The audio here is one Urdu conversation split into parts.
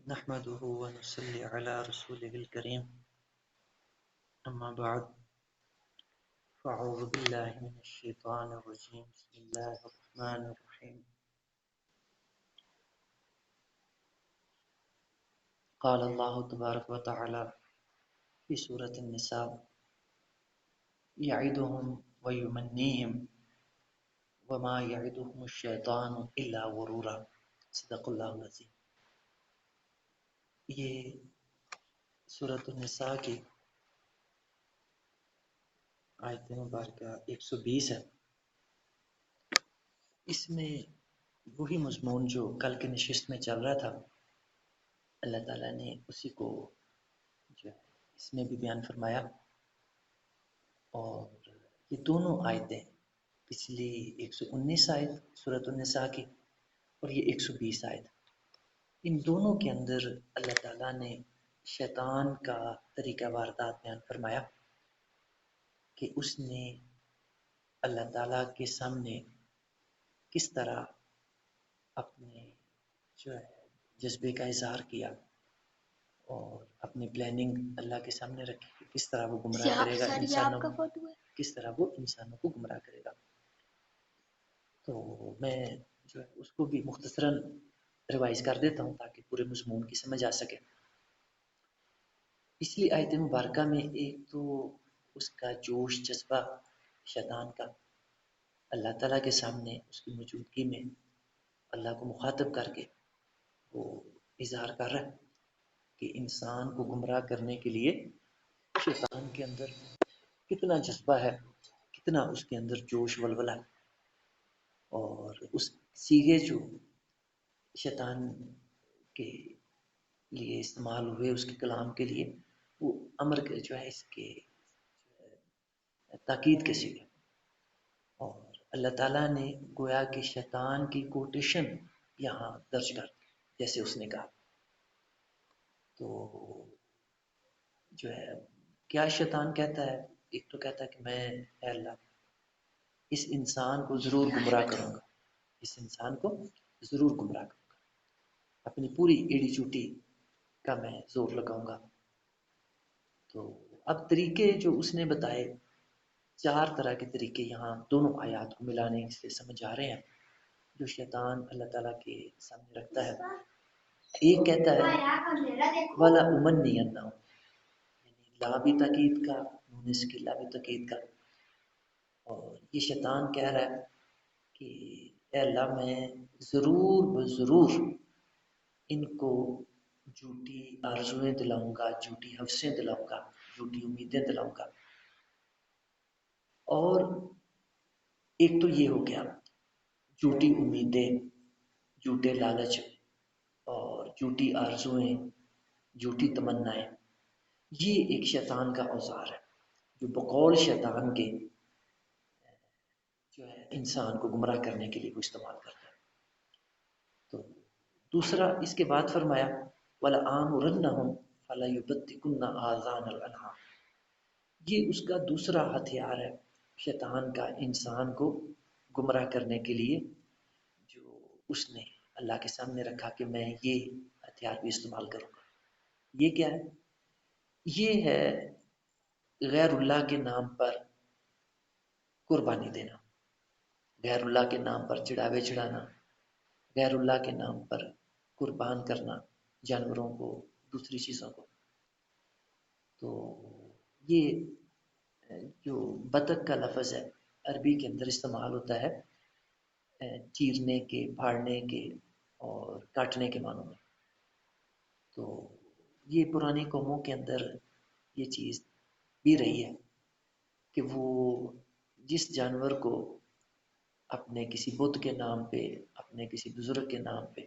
نحمده ونصلي على رسوله الكريم أما بعد فأعوذ بالله من الشيطان الرجيم بسم الله الرحمن الرحيم قال الله تبارك وتعالى في سورة النساء يعدهم ويمنيهم وما يعدهم الشيطان إلا غرورا صدق الله العظيم. یہ سورة النساء کی آیت مبارکہ 120 ہے. اس میں وہی مضمون جو کل کی نشست میں چل رہا تھا اللہ تعالیٰ نے اسی کو جو ہے اس میں بھی بیان فرمایا. اور یہ دونوں آیتیں پچھلی 119 آیت سورۃ النساء کی اور یہ 120 آیت، ان دونوں کے اندر اللہ تعالیٰ نے شیطان کا طریقہ واردات بیان فرمایا کہ اس نے اللہ تعالیٰ کے سامنے کس طرح اپنے جو ہے جذبے کا اظہار کیا اور اپنی پلاننگ اللہ کے سامنے رکھی کہ کس طرح وہ گمراہ کرے گا انسانوں کو، کس طرح وہ انسانوں کو گمراہ کرے گا. تو میں جو ہے اس کو بھی مختصراً ریوائز کر دیتا ہوں تاکہ پورے مضمون کی سمجھ آ سکے. پچھلی آیت مبارکہ میں ایک تو اس کا جوش جذبہ شیطان کا اللہ تعالیٰ کے سامنے اس کی موجودگی میں اللہ کو مخاطب کر کے وہ اظہار کر رہا ہے کہ انسان کو گمراہ کرنے کے لیے شیطان کے اندر کتنا جذبہ ہے، کتنا اس کے اندر جوش ولولہ ہے. اور اس سیغے جو شیطان کے لیے استعمال ہوئے اس کے کلام کے لیے وہ امر کے جو ہے اس کے تاکید کے سیغے، اور اللہ تعالیٰ نے گویا کہ شیطان کی کوٹیشن یہاں درج کر دی جیسے اس نے کہا. تو جو ہے کیا شیطان کہتا ہے، ایک تو کہتا ہے کہ میں اے اللہ اس انسان کو ضرور گمراہ کروں گا، اس انسان کو ضرور گمراہ کروں گا، اپنی پوری ایڑی چوٹی کا میں زور لگاؤں گا. تو اب طریقے جو اس نے بتائے، 4 طرح کے طریقے یہاں دونوں آیات کو ملانے سے سمجھ آ رہے ہیں جو شیطان اللہ تعالیٰ کے سامنے رکھتا ہے. ایک کہتا ہے والا امنینہم، یعنی لا بھی تاکید کا، نون اس کی لا بھی تاکید کا، اور یہ شیطان کہہ رہا ہے کہ اے اللہ میں ضرور بضرور ان کو جھوٹی آرزویں دلاؤں گا، جھوٹی حوثیں دلاؤں گا، جھوٹی امیدیں دلاؤں گا. اور ایک تو یہ ہو گیا جھوٹی امیدیں، جھوٹے لالچ اور جھوٹی آرزویں، جھوٹی تمنائیں، یہ ایک شیطان کا اوزار ہے جو بقول شیطان کے جو ہے انسان کو گمراہ کرنے کے لیے وہ استعمال کرتا ہے. تو دوسرا اس کے بعد فرمایا وَلَآمُرَنَّهُمْ فَلَيُبَتِّكُنَّ آذَانَ الْأَنْعَامِ، یہ اس کا دوسرا ہتھیار ہے شیطان کا انسان کو گمراہ کرنے کے لیے جو اس نے اللہ کے سامنے رکھا کہ میں یہ ہتھیار بھی استعمال کروں گا. یہ کیا ہے؟ یہ ہے غیر اللہ کے نام پر قربانی دینا، غیر اللہ کے نام پر چڑھاوے چڑھانا، غیر اللہ کے نام پر قربان کرنا جانوروں کو، دوسری چیزوں کو. تو یہ جو بطخ کا لفظ ہے عربی کے اندر استعمال ہوتا ہے چیرنے کے، پھاڑنے کے اور کاٹنے کے معنوں میں. تو یہ پرانی قوموں کے اندر یہ چیز بھی رہی ہے کہ وہ جس جانور کو اپنے کسی بت کے نام پہ، اپنے کسی بزرگ کے نام پہ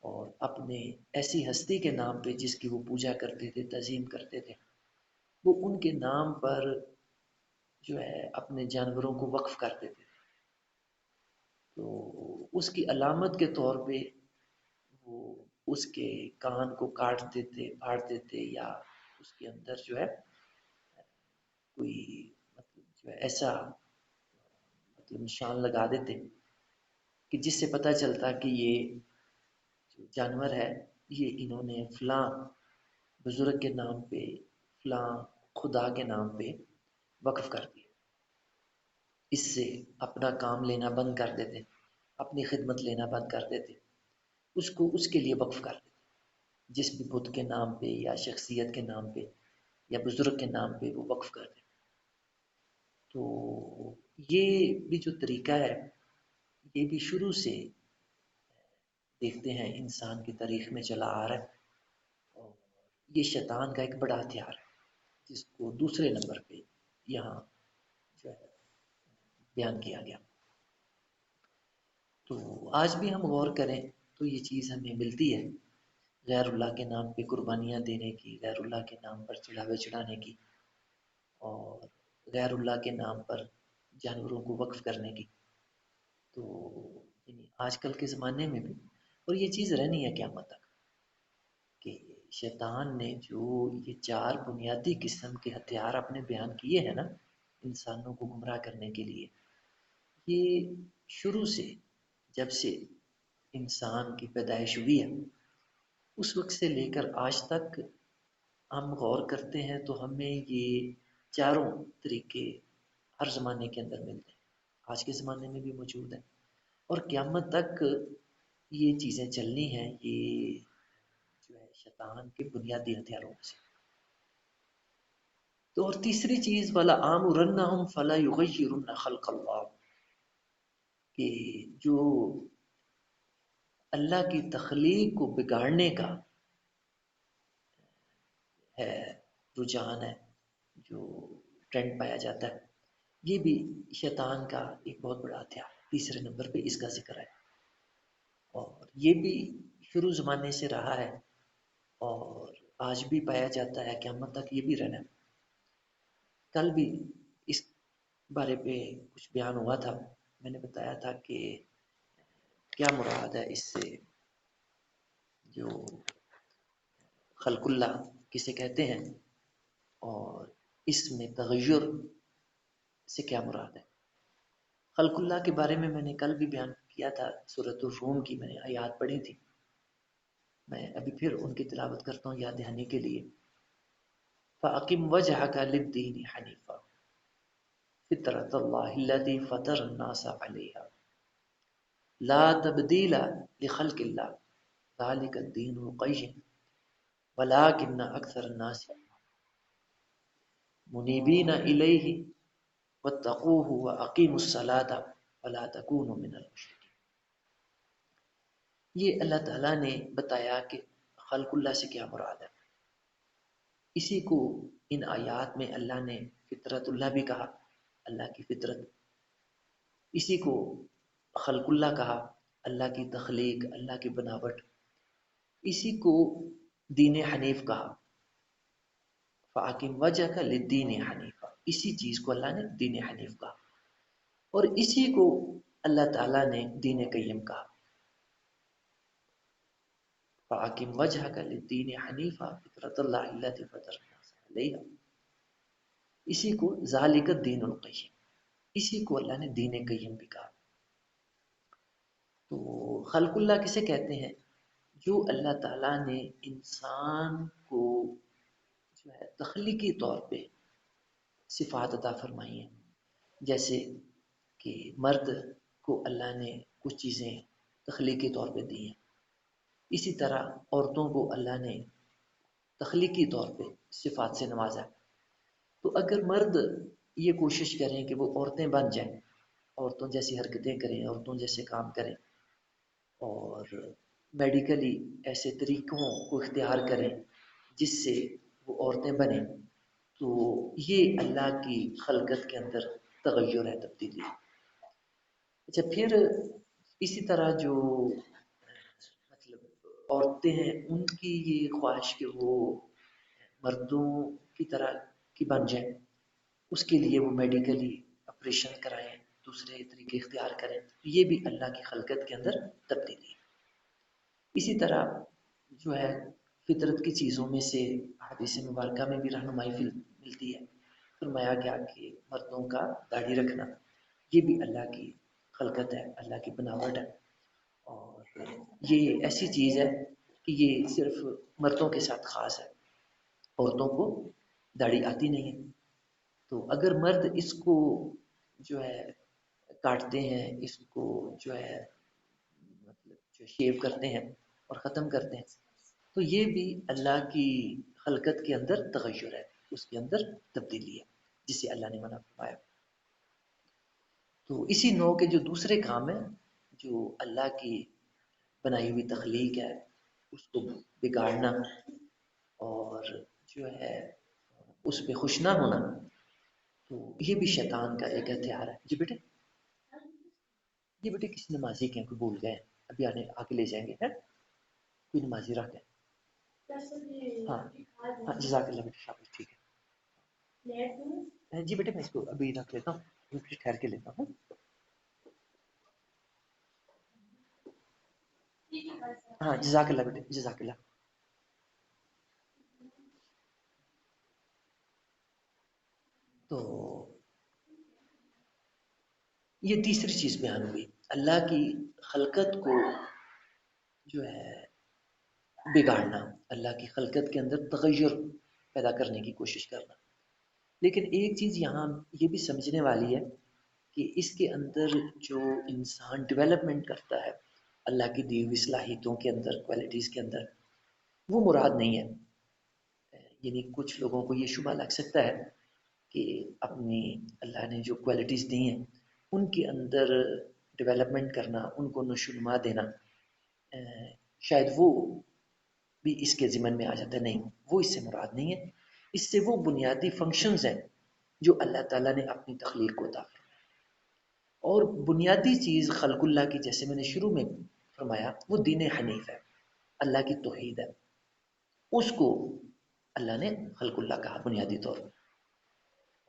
اور اپنے ایسی ہستی کے نام پہ جس کی وہ پوجا کرتے تھے، تعظیم کرتے تھے، وہ ان کے نام پر جو ہے اپنے جانوروں کو وقف کر دیتے تھے. تو اس کی علامت کے طور پہ وہ اس کے کان کو کاٹ دیتے، پھاڑ دیتے، یا اس کے اندر جو ہے کوئی مطلب جو ہے ایسا مطلب نشان لگا دیتے کہ جس سے پتہ چلتا کہ یہ جو جانور ہے یہ انہوں نے فلاں بزرگ کے نام پہ، فلاں خدا کے نام پہ وقف کر دیا، اس سے اپنا کام لینا بند کر دیتے، اپنی خدمت لینا بند کر دیتے، اس کو اس کے لیے وقف کر دیتے، جس بھی بت کے نام پہ یا شخصیت کے نام پہ یا بزرگ کے نام پہ وہ وقف کر دیتے۔ تو یہ بھی جو طریقہ ہے، یہ بھی شروع سے دیکھتے ہیں انسان کی تاریخ میں چلا آ رہا ہے، اور یہ شیطان کا ایک بڑا ہتھیار ہے جس کو دوسرے نمبر پہ یہاں جو ہے بیان کیا گیا۔ تو آج بھی ہم غور کریں تو یہ چیز ہمیں ملتی ہے، غیر اللہ کے نام پہ قربانیاں دینے کی، غیر اللہ کے نام پر چڑھاوے چڑھانے کی، اور غیر اللہ کے نام پر جانوروں کو وقف کرنے کی۔ تو یعنی آج کل کے زمانے میں بھی، اور یہ چیز رہنی ہے قیامت تک، کہ شیطان نے جو یہ چار بنیادی قسم کے ہتھیار اپنے بیان کیے ہیں نا انسانوں کو گمراہ کرنے کے لیے، یہ شروع سے جب سے انسان کی پیدائش ہوئی ہے اس وقت سے لے کر آج تک ہم غور کرتے ہیں تو ہمیں یہ چاروں طریقے ہر زمانے کے اندر ملتے ہیں، آج کے زمانے میں بھی موجود ہیں، اور قیامت تک یہ چیزیں چلنی ہیں، یہ جو ہے شیطان کے بنیادی ہتھیاروں میں سے۔ تو اور تیسری چیز وَلَآمُرَنَّهُمْ فَلَا يُغَيِّرُنَّ خَلْقَ اللَّهِ، کہ جو اللہ کی تخلیق کو بگاڑنے کا ہے رجحان ہے، جو ٹرینڈ پایا جاتا ہے، یہ بھی شیطان کا ایک بہت بڑا ہتھیار، تیسرے نمبر پہ اس کا ذکر ہے، اور یہ بھی شروع زمانے سے رہا ہے اور آج بھی پایا جاتا ہے، قیامت تک یہ بھی رہنا ہے۔ کل بھی اس بارے پہ کچھ بیان ہوا تھا، میں نے بتایا تھا کہ کیا مراد ہے اس سے، جو خلق اللہ کسے کہتے ہیں اور اس میں تغیر سے کیا مراد ہے۔ خلق اللہ کے بارے میں نے کل بھی بیان کیا تھا، سورۃ الروم کی میں نے آیات پڑھی تھی، میں ابھی پھر ان کی تلاوت کرتا ہوں یاد دہانی کے لیے۔ فَأَقِمْ وَجْهَكَ لِلدِّينِ حَنِيفًا فِطْرَتَ اللَّهِ الَّتِي فَطَرَ النَّاسَ عَلَيْهَا لَا تَبْدِيلَ لِخَلْقِ اللَّهِ ذَلِكَ الدِّينُ الْقَيِّمُ وَلَٰكِنَّ أَكْثَرَ النَّاسِ مُنِيبِينَ إِلَيْهِ وَاتَّقُوهُ وَأَقِيمُوا الصَّلَاةَ وَلَا تَكُونُوا مِنَ الْمُشْرِكِينَ۔ یہ اللہ تعالیٰ نے بتایا کہ خلق اللہ سے کیا مراد ہے، اسی کو ان آیات میں اللہ نے فطرت اللہ بھی کہا، اللہ کی فطرت، اسی کو خلق اللہ کہا، اللہ کی تخلیق، اللہ کی بناوٹ، اسی کو دین حنیف کہا۔ فَأَقِمْ وَجْهَكَ لِلدِّينِ حَنِيفًا، اسی چیز کو اللہ نے دین حنیف کہا، اور اسی کو اللہ تعالیٰ نے دین قیم کہا۔ فَأَقِمْ وَجْهَكَ لِلدِّينِ حَنِيفًا فِطْرَتَ اللَّهِ الَّتِي فَطَرَ النَّاسَ عَلَيْهَا، اسی کو ذَلِكَ الدِّينُ الْقَيِّمُ، اسی کو اللہ نے دین قیم بھی کہا۔ تو خلق اللہ کسے کہتے ہیں؟ جو اللہ تعالیٰ نے انسان کو جو ہے تخلیقی طور پہ صفات عطا فرمائی ہیں، جیسے کہ مرد کو اللہ نے کچھ چیزیں تخلیقی طور پہ دی ہیں، اسی طرح عورتوں کو اللہ نے تخلیقی طور پہ صفات سے نوازا۔ تو اگر مرد یہ کوشش کریں کہ وہ عورتیں بن جائیں، عورتوں جیسی حرکتیں کریں، عورتوں جیسے کام کریں، اور میڈیکلی ایسے طریقوں کو اختیار کریں جس سے وہ عورتیں بنیں، تو یہ اللہ کی خلقت کے اندر تغیر ہے، تبدیلی ہے۔ اچھا، پھر اسی طرح جو مطلب عورتیں ہیں ان کی یہ خواہش کہ وہ مردوں کی طرح کی بن جائیں، اس کے لیے وہ میڈیکلی آپریشن کرائیں، دوسرے طریقے اختیار کریں، یہ بھی اللہ کی خلقت کے اندر تبدیلی ہے۔ اسی طرح جو ہے فطرت کی چیزوں میں سے حدیث مبارکہ میں بھی رہنمائی ملتی ہے، فرمایا گیا کہ مردوں کا داڑھی رکھنا یہ بھی اللہ کی خلقت ہے، اللہ کی بناوٹ ہے، اور یہ ایسی چیز ہے کہ یہ صرف مردوں کے ساتھ خاص ہے، عورتوں کو داڑھی آتی نہیں ہے. تو اگر مرد اس کو جو ہے کاٹتے ہیں، اس کو جو ہے مطلب جو شیو کرتے ہیں اور ختم کرتے ہیں، تو یہ بھی اللہ کی خلقت کے اندر تغیر ہے، اس کے اندر تبدیلی ہے جسے اللہ نے منع فرمایا. تو اسی نوع کے جو دوسرے کام ہیں، جو اللہ کی بنائی ہوئی تخلیق ہے اس کو بگاڑنا اور جو ہے اس پہ خوش نہ ہونا، تو یہ بھی شیطان کا ایک ہتھیار ہے. جی بیٹے، یہ بیٹے کس نمازی کے ہیں، کوئی بھول گئے ہیں، ابھی آنے آ کے لے جائیں گے. ہے کوئی نمازی رکھ ہے؟ ہاں ہاں، جزاک اللہ بیٹے، شاباش، ٹھیک ہے. جی بیٹے میں اس کو ابھی رکھ لیتا ہوں، پھر ٹھہر کے لیتا ہوں. ہاں جزاک اللہ بیٹے، جزاک اللہ. تو یہ تیسری چیز بیان ہوئی، اللہ کی خلقت کو جو ہے بگاڑنا، اللہ کی خلقت کے اندر تغیر پیدا کرنے کی کوشش کرنا. لیکن ایک چیز یہاں یہ بھی سمجھنے والی ہے کہ اس کے اندر جو انسان ڈیولپمنٹ کرتا ہے اللہ کی دی ہوئی صلاحیتوں کے اندر، کوالٹیز کے اندر، وہ مراد نہیں ہے. یعنی کچھ لوگوں کو یہ شبہ لگ سکتا ہے کہ اپنی اللہ نے جو کوالٹیز دی ہیں ان کے اندر ڈیولپمنٹ کرنا، ان کو نشو و نما دینا، شاید وہ بھی اس کے ضمن میں آ جاتا ہے. نہیں، وہ اس سے مراد نہیں ہے. اس سے وہ بنیادی فنکشنز ہیں جو اللہ تعالیٰ نے اپنی تخلیق کو عطا فرمایا. اور بنیادی چیز خلق اللہ کی، جیسے میں نے شروع میں فرمایا، وہ دین حنیف ہے، اللہ کی توحید ہے. اس کو اللہ نے خلق اللہ کہا بنیادی طور پر.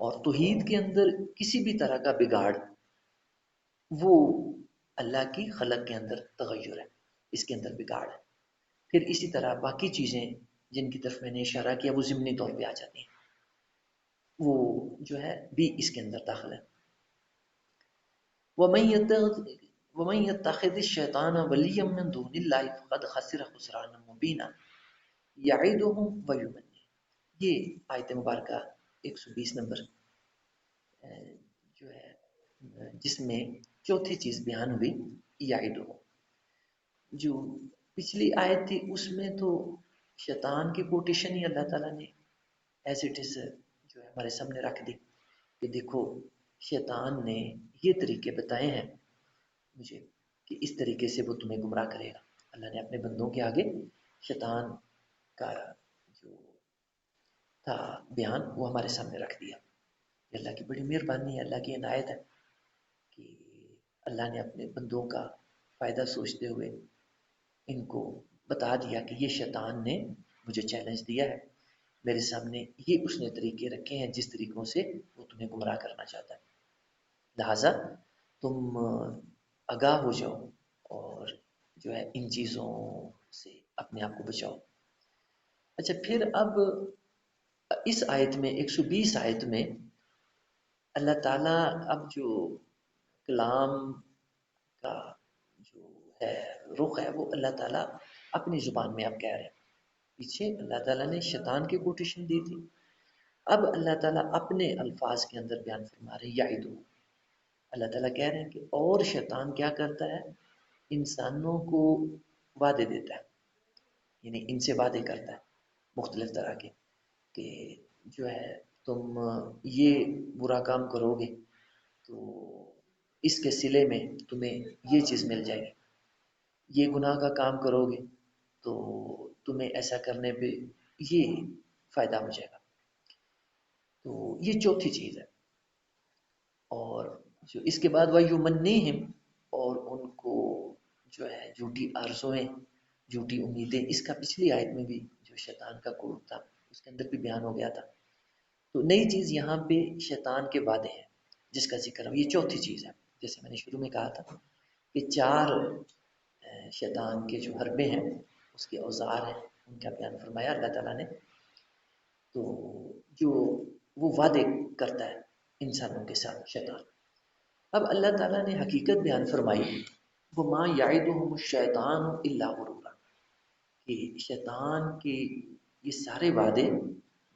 اور توحید کے اندر کسی بھی طرح کا بگاڑ، وہ اللہ کی خلق کے اندر تغیر ہے، اس کے اندر بگاڑ ہے. پھر اسی طرح باقی چیزیں جن کی طرف میں نے اشارہ کیا وہ ضمنی طور پہ آ جاتی ہیں، وہ جو ہے بھی اس کے اندر داخل ہے. وَمَن يَتَّخِذِ الشَّيْطَانَ وَلِيًّا مِّن دُونِ اللَّهِ فَقَدْ خَسِرَ خُسْرَانًا مُبِينًا يَعِدُهُمْ وَيُمَنِّيهِمْ. یہ آیت مبارکہ 120 نمبر جو ہے جس میں چوتھی چیز بیان ہوئی، یعدہم. جو پچھلی آیت تھی اس میں تو شیطان کی کوٹیشن ہی اللہ تعالیٰ نے ایز اٹ از جو ہے ہمارے سامنے رکھ دی کہ دیکھو شیطان نے یہ طریقے بتائے ہیں مجھے کہ اس طریقے سے وہ تمہیں گمراہ کرے گا. اللہ نے اپنے بندوں کے آگے شیطان کا جو تھا بیان وہ ہمارے سامنے رکھ دیا. اللہ کی بڑی مہربانی ہے، اللہ کی عنایت ہے کہ اللہ نے اپنے بندوں کا فائدہ سوچتے ہوئے ان کو بتا دیا کہ یہ شیطان نے مجھے چیلنج دیا ہے، میرے سامنے یہ اس نے طریقے رکھے ہیں جس طریقوں سے وہ تمہیں گمراہ کرنا چاہتا ہے، لہٰذا تم آگاہ ہو جاؤ اور جو ہے ان چیزوں سے اپنے آپ کو بچاؤ. اچھا، پھر اب اس آیت میں 120 آیت میں اللہ تعالیٰ اب جو کلام کا جو ہے رخ ہے وہ اللہ تعالیٰ اپنی زبان میں اب کہہ رہے ہیں. پیچھے اللہ تعالیٰ نے شیطان کی کوٹیشن دی تھی، اب اللہ تعالیٰ اپنے الفاظ کے اندر بیان فرما رہے ہیں. یعدو، اللہ تعالیٰ کہہ رہے ہیں کہ اور شیطان کیا کرتا ہے، انسانوں کو وعدے دیتا ہے، یعنی ان سے وعدے کرتا ہے مختلف طرح کے کہ جو ہے تم یہ برا کام کرو گے تو اس کے صلے میں تمہیں یہ چیز مل جائے گی، یہ گناہ کا کام کرو گے تو تمہیں ایسا کرنے پہ یہ فائدہ ہو جائے گا. تو یہ چوتھی چیز ہے. اور جو اس کے بعد وَيُمَنِّيهِمْ، اور ان کو جو ہے جھوٹی آرزویں، جھوٹی امیدیں، اس کا پچھلی آیت میں بھی جو شیطان کا کوڑ تھا اس کے اندر بھی بیان ہو گیا تھا. تو نئی چیز یہاں پہ شیطان کے وعدے ہیں جس کا ذکر ہے، یہ چوتھی چیز ہے. جیسے میں نے شروع میں کہا تھا کہ 4 شیطان کے جو حربے ہیں، اس کے اوزار ہیں، ان کا بیان فرمایا اللہ تعالیٰ نے. تو جو وہ وعدے کرتا ہے انسانوں کے ساتھ شیطان. اب اللہ تعالیٰ نے حقیقت بیان فرمائی، وَمَا يَعِدُهُمُ الشَّيْطَانُ إِلَّا غُرُورًا. کہ شیطان کے یہ سارے وعدے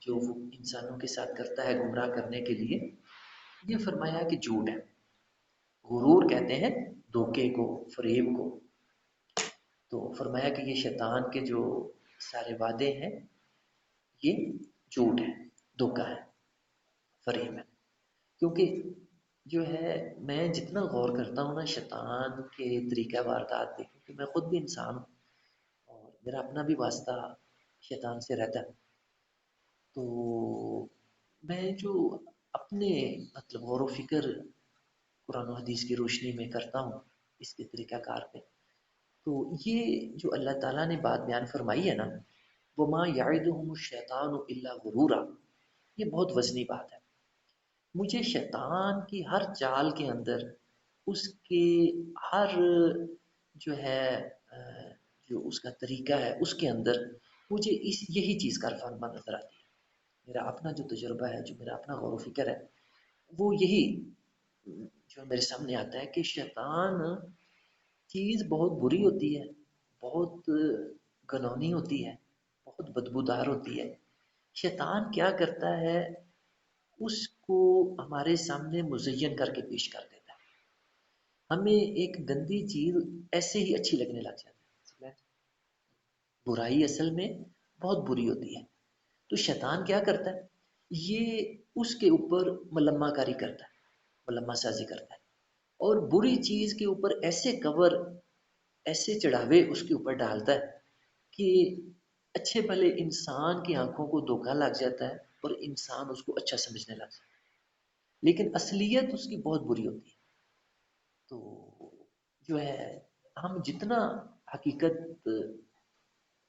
جو وہ انسانوں کے ساتھ کرتا ہے گمراہ کرنے کے لیے، یہ فرمایا کہ جھوٹ ہے۔ غرور کہتے ہیں دھوکے کو، فریب کو۔ تو فرمایا کہ یہ شیطان کے جو سارے وعدے ہیں یہ جھوٹ ہے، دھوکا ہے، فریب ہے۔ کیونکہ جو ہے میں جتنا غور کرتا ہوں نا شیطان کے طریقہ واردات پہ، کیونکہ میں خود بھی انسان ہوں اور میرا اپنا بھی واسطہ شیطان سے رہتا ہے، تو میں جو اپنے مطلب غور و فکر قرآن و حدیث کی روشنی میں کرتا ہوں اس کے طریقہ کار پہ، تو یہ جو اللہ تعالیٰ نے بات بیان فرمائی ہے نا، وَمَا يَعِدُهُمُ الشَّيْطَانُ إِلَّا غُرُورًا، یہ بہت وزنی بات ہے۔ مجھے شیطان کی ہر چال کے اندر، اس کے ہر جو ہے جو اس کا طریقہ ہے اس کے اندر مجھے یہی چیز کارفرما نظر آتی ہے۔ میرا اپنا جو تجربہ ہے، جو میرا اپنا غور و فکر ہے، وہ یہی جو میرے سامنے آتا ہے کہ شیطان چیز بہت بری ہوتی ہے، بہت گھنونی ہوتی ہے، بہت بدبودار ہوتی ہے۔ شیطان کیا کرتا ہے، اس کو ہمارے سامنے مزین کر کے پیش کر دیتا ہے۔ ہمیں ایک گندی چیز ایسے ہی اچھی لگنے لگ جاتی ہے۔ برائی اصل میں بہت بری ہوتی ہے، تو شیطان کیا کرتا ہے، یہ اس کے اوپر ملما کاری کرتا ہے، ملما سازی کرتا ہے، اور بری چیز کے اوپر ایسے کور، ایسے چڑھاوے اس کے اوپر ڈالتا ہے کہ اچھے بھلے انسان کی آنکھوں کو دھوکا لگ جاتا ہے اور انسان اس کو اچھا سمجھنے لگ جاتا ہے، لیکن اصلیت اس کی بہت بری ہوتی ہے۔ تو جو ہے ہم جتنا حقیقت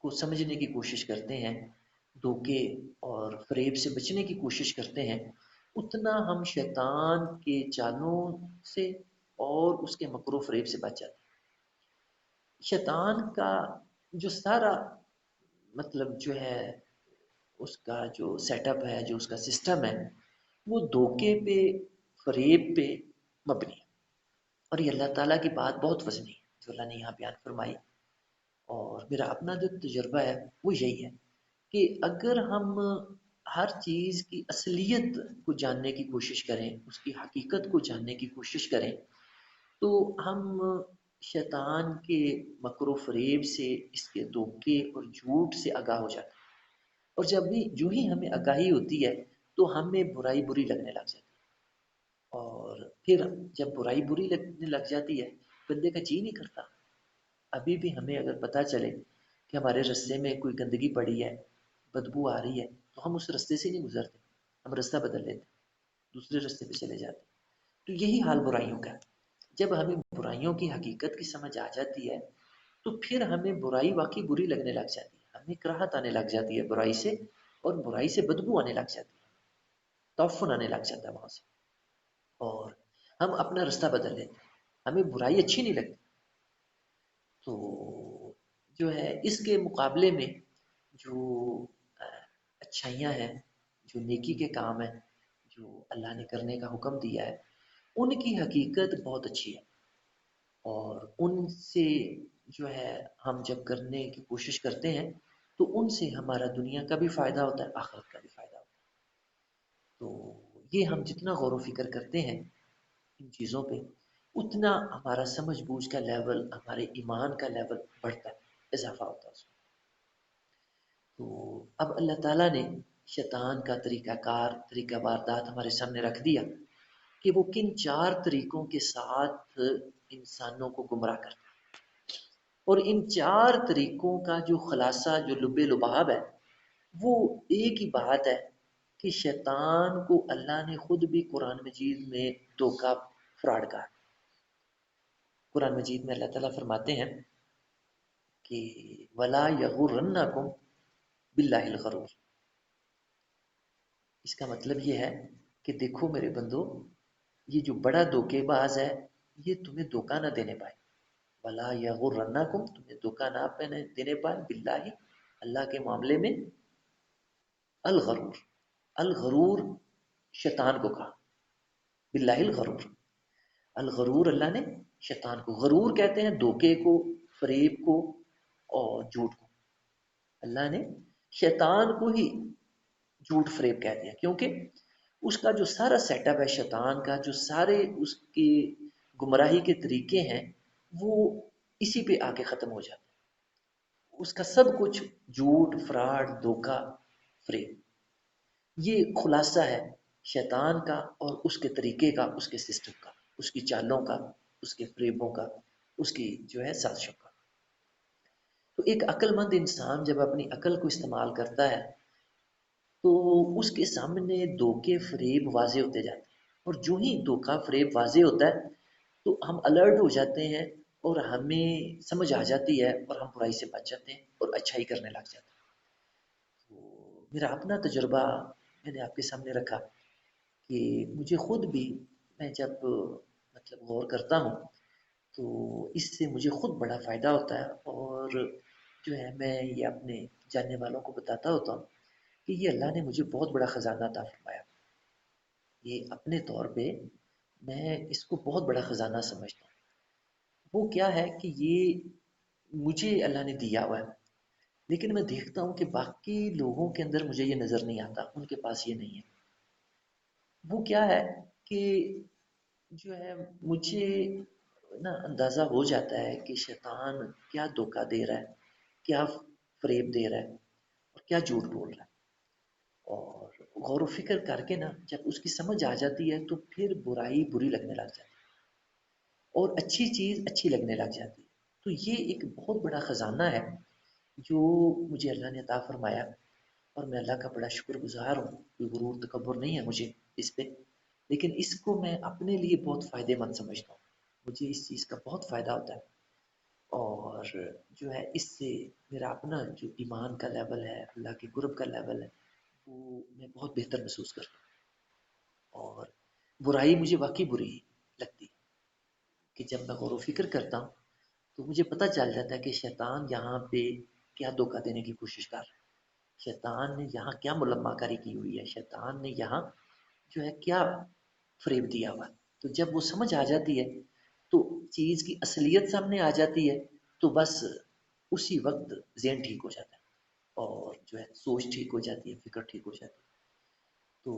کو سمجھنے کی کوشش کرتے ہیں، دھوکے اور فریب سے بچنے کی کوشش کرتے ہیں، اتنا ہم شیطان کے چالوں سے اور اس کے مکر و فریب سے بچ جاتے ہیں۔ شیطان کا جو سارا مطلب جو ہے اس کا جو سیٹ اپ ہے، جو اس کا سسٹم ہے، وہ دھوکے پہ، فریب پہ مبنی ہے۔ اور یہ اللہ تعالیٰ کی بات بہت وزنی ہے جو اللہ نے یہاں بیان فرمائی، اور میرا اپنا جو تجربہ ہے وہ یہی ہے کہ اگر ہم ہر چیز کی اصلیت کو جاننے کی کوشش کریں، اس کی حقیقت کو جاننے کی کوشش کریں، تو ہم شیطان کے مکر و فریب سے، اس کے دھوکے اور جھوٹ سے آگاہ ہو جاتے ہیں۔ اور جب بھی جو ہی ہمیں آگاہی ہوتی ہے تو ہمیں برائی بری لگنے لگ جاتی ہے، اور پھر جب برائی بری لگنے لگ جاتی ہے بندے کا جی نہیں کرتا۔ ابھی بھی ہمیں اگر پتہ چلے کہ ہمارے رستے میں کوئی گندگی پڑی ہے، بدبو آ رہی ہے، تو ہم اس رستے سے نہیں گزرتے، ہم رستہ بدل لیتے، دوسرے رستے پہ چلے جاتے۔ تو یہی حال برائیوں کا ہے۔ جب ہمیں برائیوں کی حقیقت کی سمجھ آ جاتی ہے تو پھر ہمیں برائی واقعی بری لگنے لگ جاتی ہے، ہمیں کراہت آنے لگ جاتی ہے برائی سے، اور برائی سے بدبو آنے لگ جاتی ہے، تعفن آنے لگ جاتا ہے وہاں سے، اور ہم اپنا رستہ بدل لیتے ہیں، ہمیں برائی اچھی نہیں لگتی۔ تو جو ہے اس کے مقابلے میں جو اچھائیاں ہیں، جو نیکی کے کام ہیں، جو اللہ نے کرنے کا حکم دیا ہے، ان کی حقیقت بہت اچھی ہے، اور ان سے جو ہے ہم جب کرنے کی کوشش کرتے ہیں تو ان سے ہمارا دنیا کا بھی فائدہ ہوتا ہے، آخرت کا بھی فائدہ ہوتا ہے۔ تو یہ ہم جتنا غور و فکر کرتے ہیں ان چیزوں پہ، اتنا ہمارا سمجھ بوجھ کا لیول، ہمارے ایمان کا لیول بڑھتا ہے، اضافہ ہوتا ہے اس میں۔ تو اب اللہ تعالیٰ نے شیطان کا طریقہ کار، طریقہ واردات ہمارے سامنے رکھ دیا کہ وہ کن چار طریقوں کے ساتھ انسانوں کو گمراہ کرتا ہے، اور ان چار طریقوں کا جو خلاصہ، جو لب لباب ہے، وہ ایک ہی بات ہے کہ شیطان کو اللہ نے خود بھی قرآن مجید میں دھوکا، فراڈ کہا۔ قرآن مجید میں اللہ تعالیٰ فرماتے ہیں کہ وَلَا يَغُرَّنَّكُمْ بِاللَّهِ الْغَرُورُ۔ اس کا مطلب یہ ہے کہ دیکھو میرے بندو، یہ جو بڑا دھوکے باز ہے یہ تمہیں دھوکا نہ دینے پائے۔ وَلَا يَغُرَّنَّكُمْ، تمہیں دھوکا نہ دینے پائے، باللہ، اللہ کے معاملے میں، الغرور، الغرور شیطان کو کہا، باللہ الغرور، الغرور اللہ نے شیطان کو، غرور کہتے ہیں دھوکے کو، فریب کو اور جھوٹ کو۔ اللہ نے شیطان کو ہی جھوٹ فریب کہہ دیا، کیونکہ اس کا جو سارا سیٹ اپ ہے شیطان کا، جو سارے اس کے گمراہی کے طریقے ہیں، وہ اسی پہ آ کے ختم ہو جاتے ہیں۔ اس کا سب کچھ جھوٹ، فراڈ، دھوکہ، فریب، یہ خلاصہ ہے شیطان کا اور اس کے طریقے کا، اس کے سسٹم کا، اس کی چالوں کا، اس کے فریبوں کا، اس کی جو ہے سازشوں کا۔ تو ایک عقل مند انسان جب اپنی عقل کو استعمال کرتا ہے تو اس کے سامنے دھوکے فریب واضح ہوتے جاتے ہیں، اور جو ہی دھوکا فریب واضح ہوتا ہے تو ہم الرٹ ہو جاتے ہیں، اور ہمیں سمجھ آ جاتی ہے، اور ہم برائی سے بچ جاتے ہیں اور اچھائی کرنے لگ جاتے ہیں۔ تو میرا اپنا تجربہ میں نے آپ کے سامنے رکھا کہ مجھے خود بھی، میں جب مطلب غور کرتا ہوں تو اس سے مجھے خود بڑا فائدہ ہوتا ہے، اور جو ہے میں یہ اپنے جاننے والوں کو بتاتا ہوتا ہوں کہ یہ اللہ نے مجھے بہت بڑا خزانہ عطا فرمایا۔ یہ اپنے طور پہ میں اس کو بہت بڑا خزانہ سمجھتا ہوں۔ وہ کیا ہے کہ یہ مجھے اللہ نے دیا ہوا ہے، لیکن میں دیکھتا ہوں کہ باقی لوگوں کے اندر مجھے یہ نظر نہیں آتا، ان کے پاس یہ نہیں ہے۔ وہ کیا ہے کہ جو ہے مجھے نا اندازہ ہو جاتا ہے کہ شیطان کیا دھوکہ دے رہا ہے، کیا فریب دے رہا ہے، اور کیا جھوٹ بول رہا ہے۔ اور غور و فکر کر کے نا جب اس کی سمجھ آ جاتی ہے تو پھر برائی بری لگنے لگ جاتی ہے، اور اچھی چیز اچھی لگنے لگ جاتی ہے۔ تو یہ ایک بہت بڑا خزانہ ہے جو مجھے اللہ نے عطا فرمایا، اور میں اللہ کا بڑا شکر گزار ہوں۔ کوئی غرور تکبر نہیں ہے مجھے اس پہ، لیکن اس کو میں اپنے لیے بہت فائدے مند سمجھتا ہوں۔ مجھے اس چیز کا بہت فائدہ ہوتا ہے، اور جو ہے اس سے میرا اپنا جو ایمان کا لیول ہے، اللہ کے قرب کا لیول ہے، وہ میں بہت بہتر محسوس کرتا ہوں۔ اور برائی مجھے واقعی بری لگتی ہے کہ جب میں غور و فکر کرتا ہوں تو مجھے پتہ چل جاتا ہے کہ شیطان یہاں پہ کیا دھوکہ دینے کی کوشش کر رہا ہے، شیطان نے یہاں کیا ملما کاری کی ہوئی ہے، شیطان نے یہاں جو ہے کیا فریب دیا ہوا ہے۔ تو جب وہ سمجھ آ جاتی ہے تو چیز کی اصلیت سامنے آ جاتی ہے، تو بس اسی وقت ذہن ٹھیک ہو جاتا ہے، اور جو ہے سوچ ٹھیک ہو جاتی ہے، فکر ٹھیک ہو جاتی ہے۔ تو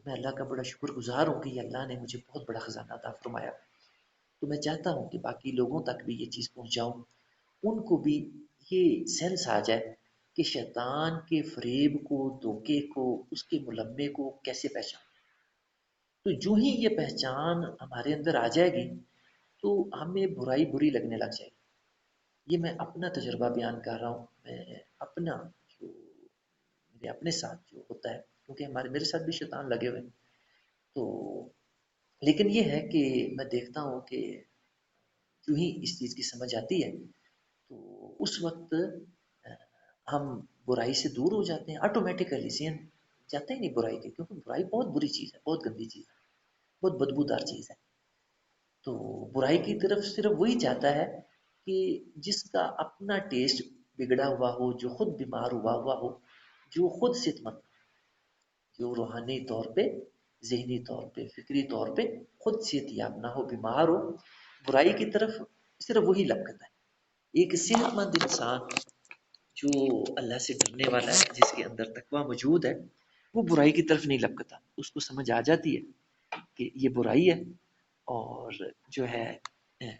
میں اللہ کا بڑا شکر گزار ہوں کہ یہ اللہ نے مجھے بہت بڑا خزانہ عطا فرمایا۔ تو میں چاہتا ہوں کہ باقی لوگوں تک بھی یہ چیز پہنچاؤں، ان کو بھی یہ سینس آ جائے کہ شیطان کے فریب کو، دھوکے کو، اس کے ملمے کو کیسے پہچان۔ تو جو ہی یہ پہچان ہمارے اندر آ جائے گی تو ہمیں برائی بری لگنے لگ جائے گی۔ یہ میں اپنا تجربہ بیان کر رہا ہوں، میں اپنا جو میرے اپنے ساتھ جو ہوتا ہے، کیونکہ میرے ساتھ بھی شیطان لگے ہوئے ہیں۔ تو لیکن یہ ہے کہ میں دیکھتا ہوں کہ جو ہی اس چیز کی سمجھ آتی ہے تو اس وقت ہم برائی سے دور ہو جاتے ہیں، آٹومیٹیکلی ذہن جاتا ہی نہیں برائی کے، کیونکہ برائی بہت بری چیز ہے، بہت گندی چیز ہے، بہت بدبودار چیز ہے۔ تو برائی کی طرف صرف وہی جاتا ہے کہ جس کا اپنا ٹیسٹ بگڑا ہوا ہو، جو خود بیمار ہوا ہو، جو خود صحت، جو روحانی طور پہ، ذہنی طور پہ، فکری طور پہ خود صحت یاب نہ ہو، بیمار ہو، برائی کی طرف صرف وہی لپکتا ہے۔ ایک صحت مند انسان جو اللہ سے ڈرنے والا ہے، جس کے اندر تقوی موجود ہے، وہ برائی کی طرف نہیں لپکتا، اس کو سمجھ آ جاتی ہے کہ یہ برائی ہے، اور جو ہے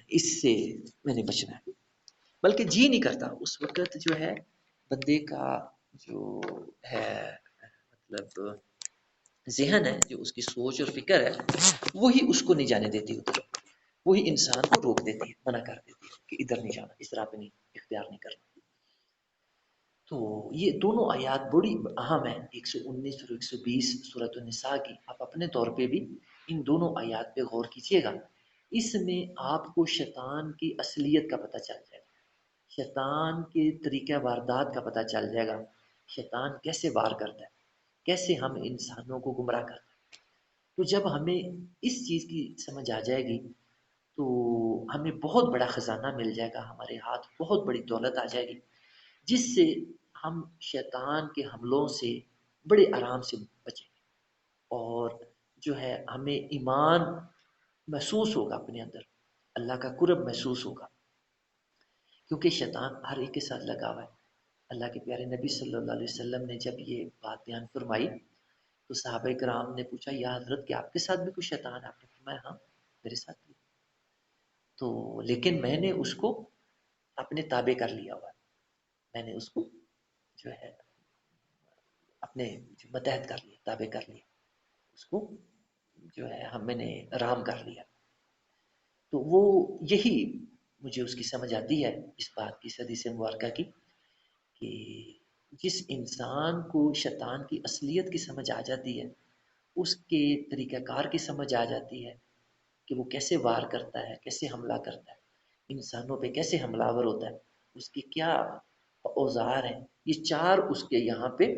اس سے میں نے بچنا ہے، بلکہ جی نہیں کرتا اس وقت۔ جو ہے بندے کا جو ہے مطلب ذہن ہے، جو اس کی سوچ اور فکر ہے، وہی اس کو نہیں جانے دیتی ادھر، وہی انسان کو روک دیتی ہے، منع کر دیتی ہے کہ ادھر نہیں جانا، اس راہ پہ نہیں، اختیار نہیں کرنا۔ تو یہ دونوں آیات بڑی اہم ہیں، 119 اور 120 سورۃ النساء کی۔ آپ اپنے طور پہ بھی ان دونوں آیات پہ غور کیجئے گا، اس میں آپ کو شیطان کی اصلیت کا پتہ چل جائے گا، شیطان کے طریقہ واردات کا پتہ چل جائے گا، شیطان کیسے وار کرتا ہے، کیسے ہم انسانوں کو گمراہ کرتا ہے۔ تو جب ہمیں اس چیز کی سمجھ آ جائے گی تو ہمیں بہت بڑا خزانہ مل جائے گا، ہمارے ہاتھ بہت بڑی دولت آ جائے گی، جس سے ہم شیطان کے حملوں سے بڑے آرام سے بچیں گے، اور جو ہے ہمیں ایمان محسوس ہوگا اپنے اندر، اللہ کا قرب محسوس ہوگا، کیونکہ شیطان ہر ایک کے ساتھ لگا ہوا ہے، اللہ کے پیارے نبی صلی اللہ علیہ وسلم نے جب یہ بات بیان فرمائی تو صحابہ کرام نے پوچھا یا حضرت کہ آپ کے ساتھ بھی کوئی شیطان ہے؟ آپ نے فرمایا ہاں میرے ساتھ بھی، تو لیکن میں نے اس کو اپنے تابع کر لیا ہوا ہے، میں نے اس کو جو ہے اپنے متحد کر لیا، تابع کر لیا، اس کو جو ہے ہم میں نے رام کر لیا. تو وہ یہی مجھے اس کی سمجھ آتی ہے اس بات کی، حدیث مبارکہ کی، کہ جس انسان کو شیطان کی اصلیت کی سمجھ آ جاتی ہے، اس کے طریقہ کار کی سمجھ آ جاتی ہے کہ وہ کیسے وار کرتا ہے، کیسے حملہ کرتا ہے، انسانوں پہ کیسے حملہ آور ہوتا ہے، اس کی کیا اوزار ہیں، یہ چار اس کے یہاں پہ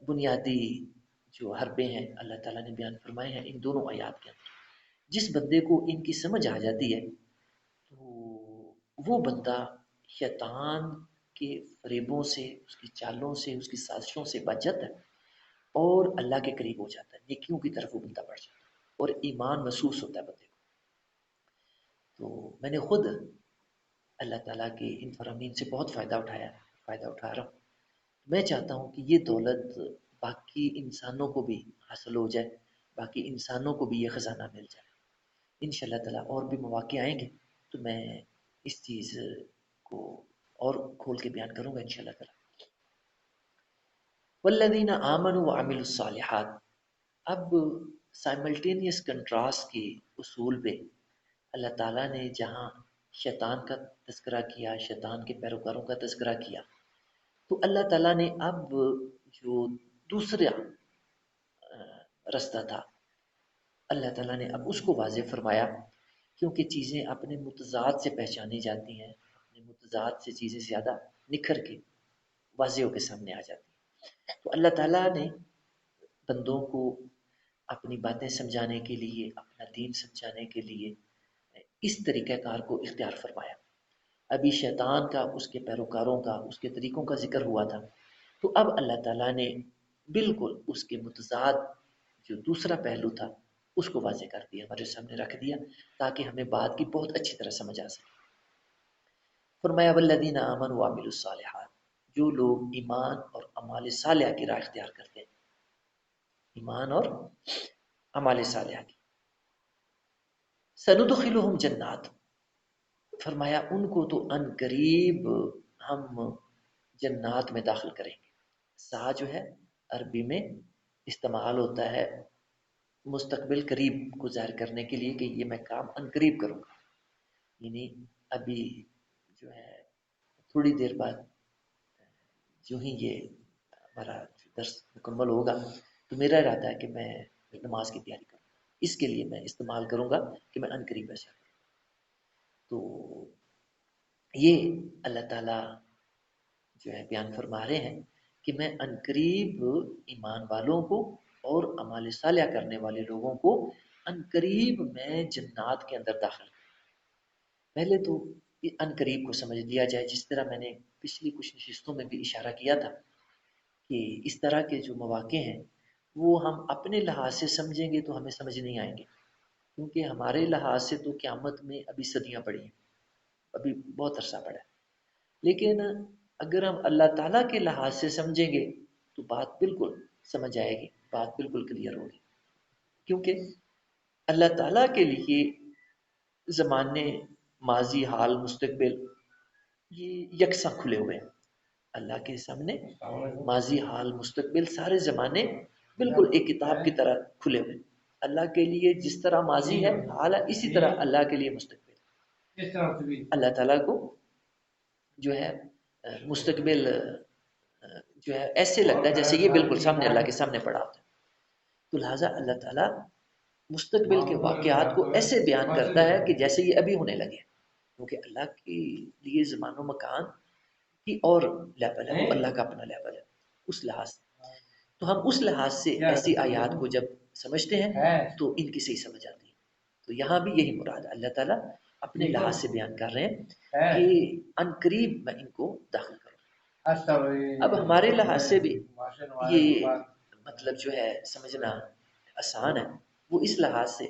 بنیادی جو حربے ہیں اللہ تعالیٰ نے بیان فرمائے ہیں ان دونوں آیات کے اندر. جس بندے کو ان کی سمجھ آ جاتی ہے تو وہ بندہ شیطان کے فریبوں سے، اس کی چالوں سے، اس کی سازشوں سے بچ جاتا ہے اور اللہ کے قریب ہو جاتا ہے، نیکیوں کی طرف وہ بندہ بڑھ جاتا ہے اور ایمان محسوس ہوتا ہے بندے کو. تو میں نے خود اللہ تعالیٰ کے ان فرامین سے بہت فائدہ اٹھایا، فائدہ اٹھا رہا ہوں. میں چاہتا ہوں کہ یہ دولت باقی انسانوں کو بھی حاصل ہو جائے، باقی انسانوں کو بھی یہ خزانہ مل جائے. ان شاء اللہ تعالیٰ اور بھی مواقع آئیں گے تو میں اس چیز کو اور کھول کے بیان کروں گا ان شاء اللہ تعالیٰ. والذین آمنوا وعملوا الصالحات. اب سائملٹینیس کنٹراسٹ کی اصول پہ اللہ تعالیٰ نے جہاں شیطان کا تذکرہ کیا، شیطان کے پیروکاروں کا تذکرہ کیا، تو اللہ تعالیٰ نے اب جو دوسرا رستہ تھا اللہ تعالیٰ نے اب اس کو واضح فرمایا، کیونکہ چیزیں اپنے متضاد سے پہچانی جاتی ہیں، اپنے متضاد سے چیزیں زیادہ نکھر کے واضح ہو کے سامنے آ جاتی ہیں. تو اللہ تعالیٰ نے بندوں کو اپنی باتیں سمجھانے کے لیے، اپنا دین سمجھانے کے لیے اس طریقہ کار کو اختیار فرمایا. ابھی شیطان کا، اس کے پیروکاروں کا، اس کے طریقوں کا ذکر ہوا تھا، تو اب اللہ تعالیٰ نے بالکل اس کے متضاد جو دوسرا پہلو تھا اس کو واضح کر دیا، ہمارے سامنے رکھ دیا تاکہ ہمیں بات کی بہت اچھی طرح سمجھ آ سکے. فرمایا والذین آمنوا وعملوا الصالحات، جو لوگ ایمان اور اعمال صالحہ کی راہ اختیار کرتے ہیں، ایمان اور اعمال صالحہ کی. سندخلہم جنات، فرمایا ان کو تو ان قریب ہم جنات میں داخل کریں گے. سا جو ہے عربی میں استعمال ہوتا ہے مستقبل قریب کو ظاہر کرنے کے لیے کہ یہ میں کام ان قریب کروں گا، یعنی ابھی جو ہے تھوڑی دیر بعد جو ہی یہ ہمارا درس مکمل ہوگا تو میرا ارادہ ہے کہ میں نماز کی تیاری کروں، اس کے لیے میں استعمال کروں گا کہ میں ان قریب ایسا کروں. تو یہ اللہ تعالیٰ جو ہے بیان فرما رہے ہیں کہ میں عنقریب ایمان والوں کو اور اعمال صالحہ کرنے والے لوگوں کو عنقریب میں جنات کے اندر داخل کروں. پہلے تو عنقریب کو سمجھ لیا جائے، جس طرح میں نے پچھلی کچھ نشستوں میں بھی اشارہ کیا تھا کہ اس طرح کے جو مواقع ہیں وہ ہم اپنے لحاظ سے سمجھیں گے تو ہمیں سمجھ نہیں آئیں گے، کیونکہ ہمارے لحاظ سے تو قیامت میں ابھی صدیاں پڑی ہیں، ابھی بہت عرصہ پڑا ہے. لیکن اگر ہم اللہ تعالیٰ کے لحاظ سے سمجھیں گے تو بات بالکل سمجھ آئے گی، بات بالکل کلیئر ہوگی، کیونکہ اللہ تعالیٰ کے لیے زمانے ماضی، حال، مستقبل یہ یکساں کھلے ہوئے ہیں. اللہ کے سامنے ماضی، حال، مستقبل سارے زمانے بالکل ایک کتاب کی طرح کھلے ہوئے ہیں. اللہ کے لیے جس طرح ماضی ہے، حال ہے، اسی طرح اللہ کے لیے مستقبل ہے. اللہ تعالیٰ کو جو ہے مستقبل جو ہے ایسے لگتا ہے جیسے یہ بالکل سامنے اللہ کے سامنے پڑا ہوتا ہے. تو لہٰذا اللہ تعالیٰ مستقبل کے واقعات کو ایسے بیان کرتا ہے کہ جیسے یہ ابھی ہونے لگے، کیونکہ اللہ کے لیے زمان و مکان کی اور لیول ہے، وہ اللہ کا اپنا لیول ہے اس لحاظ سے. تو ہم اس لحاظ سے ایسی آیات کو جب سمجھتے ہیں تو ان کی صحیح سمجھ آتی ہے. تو یہاں بھی یہی مراد ہے، اللہ تعالیٰ اپنے لحاظ سے بیان کر رہے ہیں کہ ان قریب میں ان کو داخل کروں. اب ہمارے لحاظ سے بھی یہ مطلب جو ہے سمجھنا آسان ہے، وہ اس لحاظ سے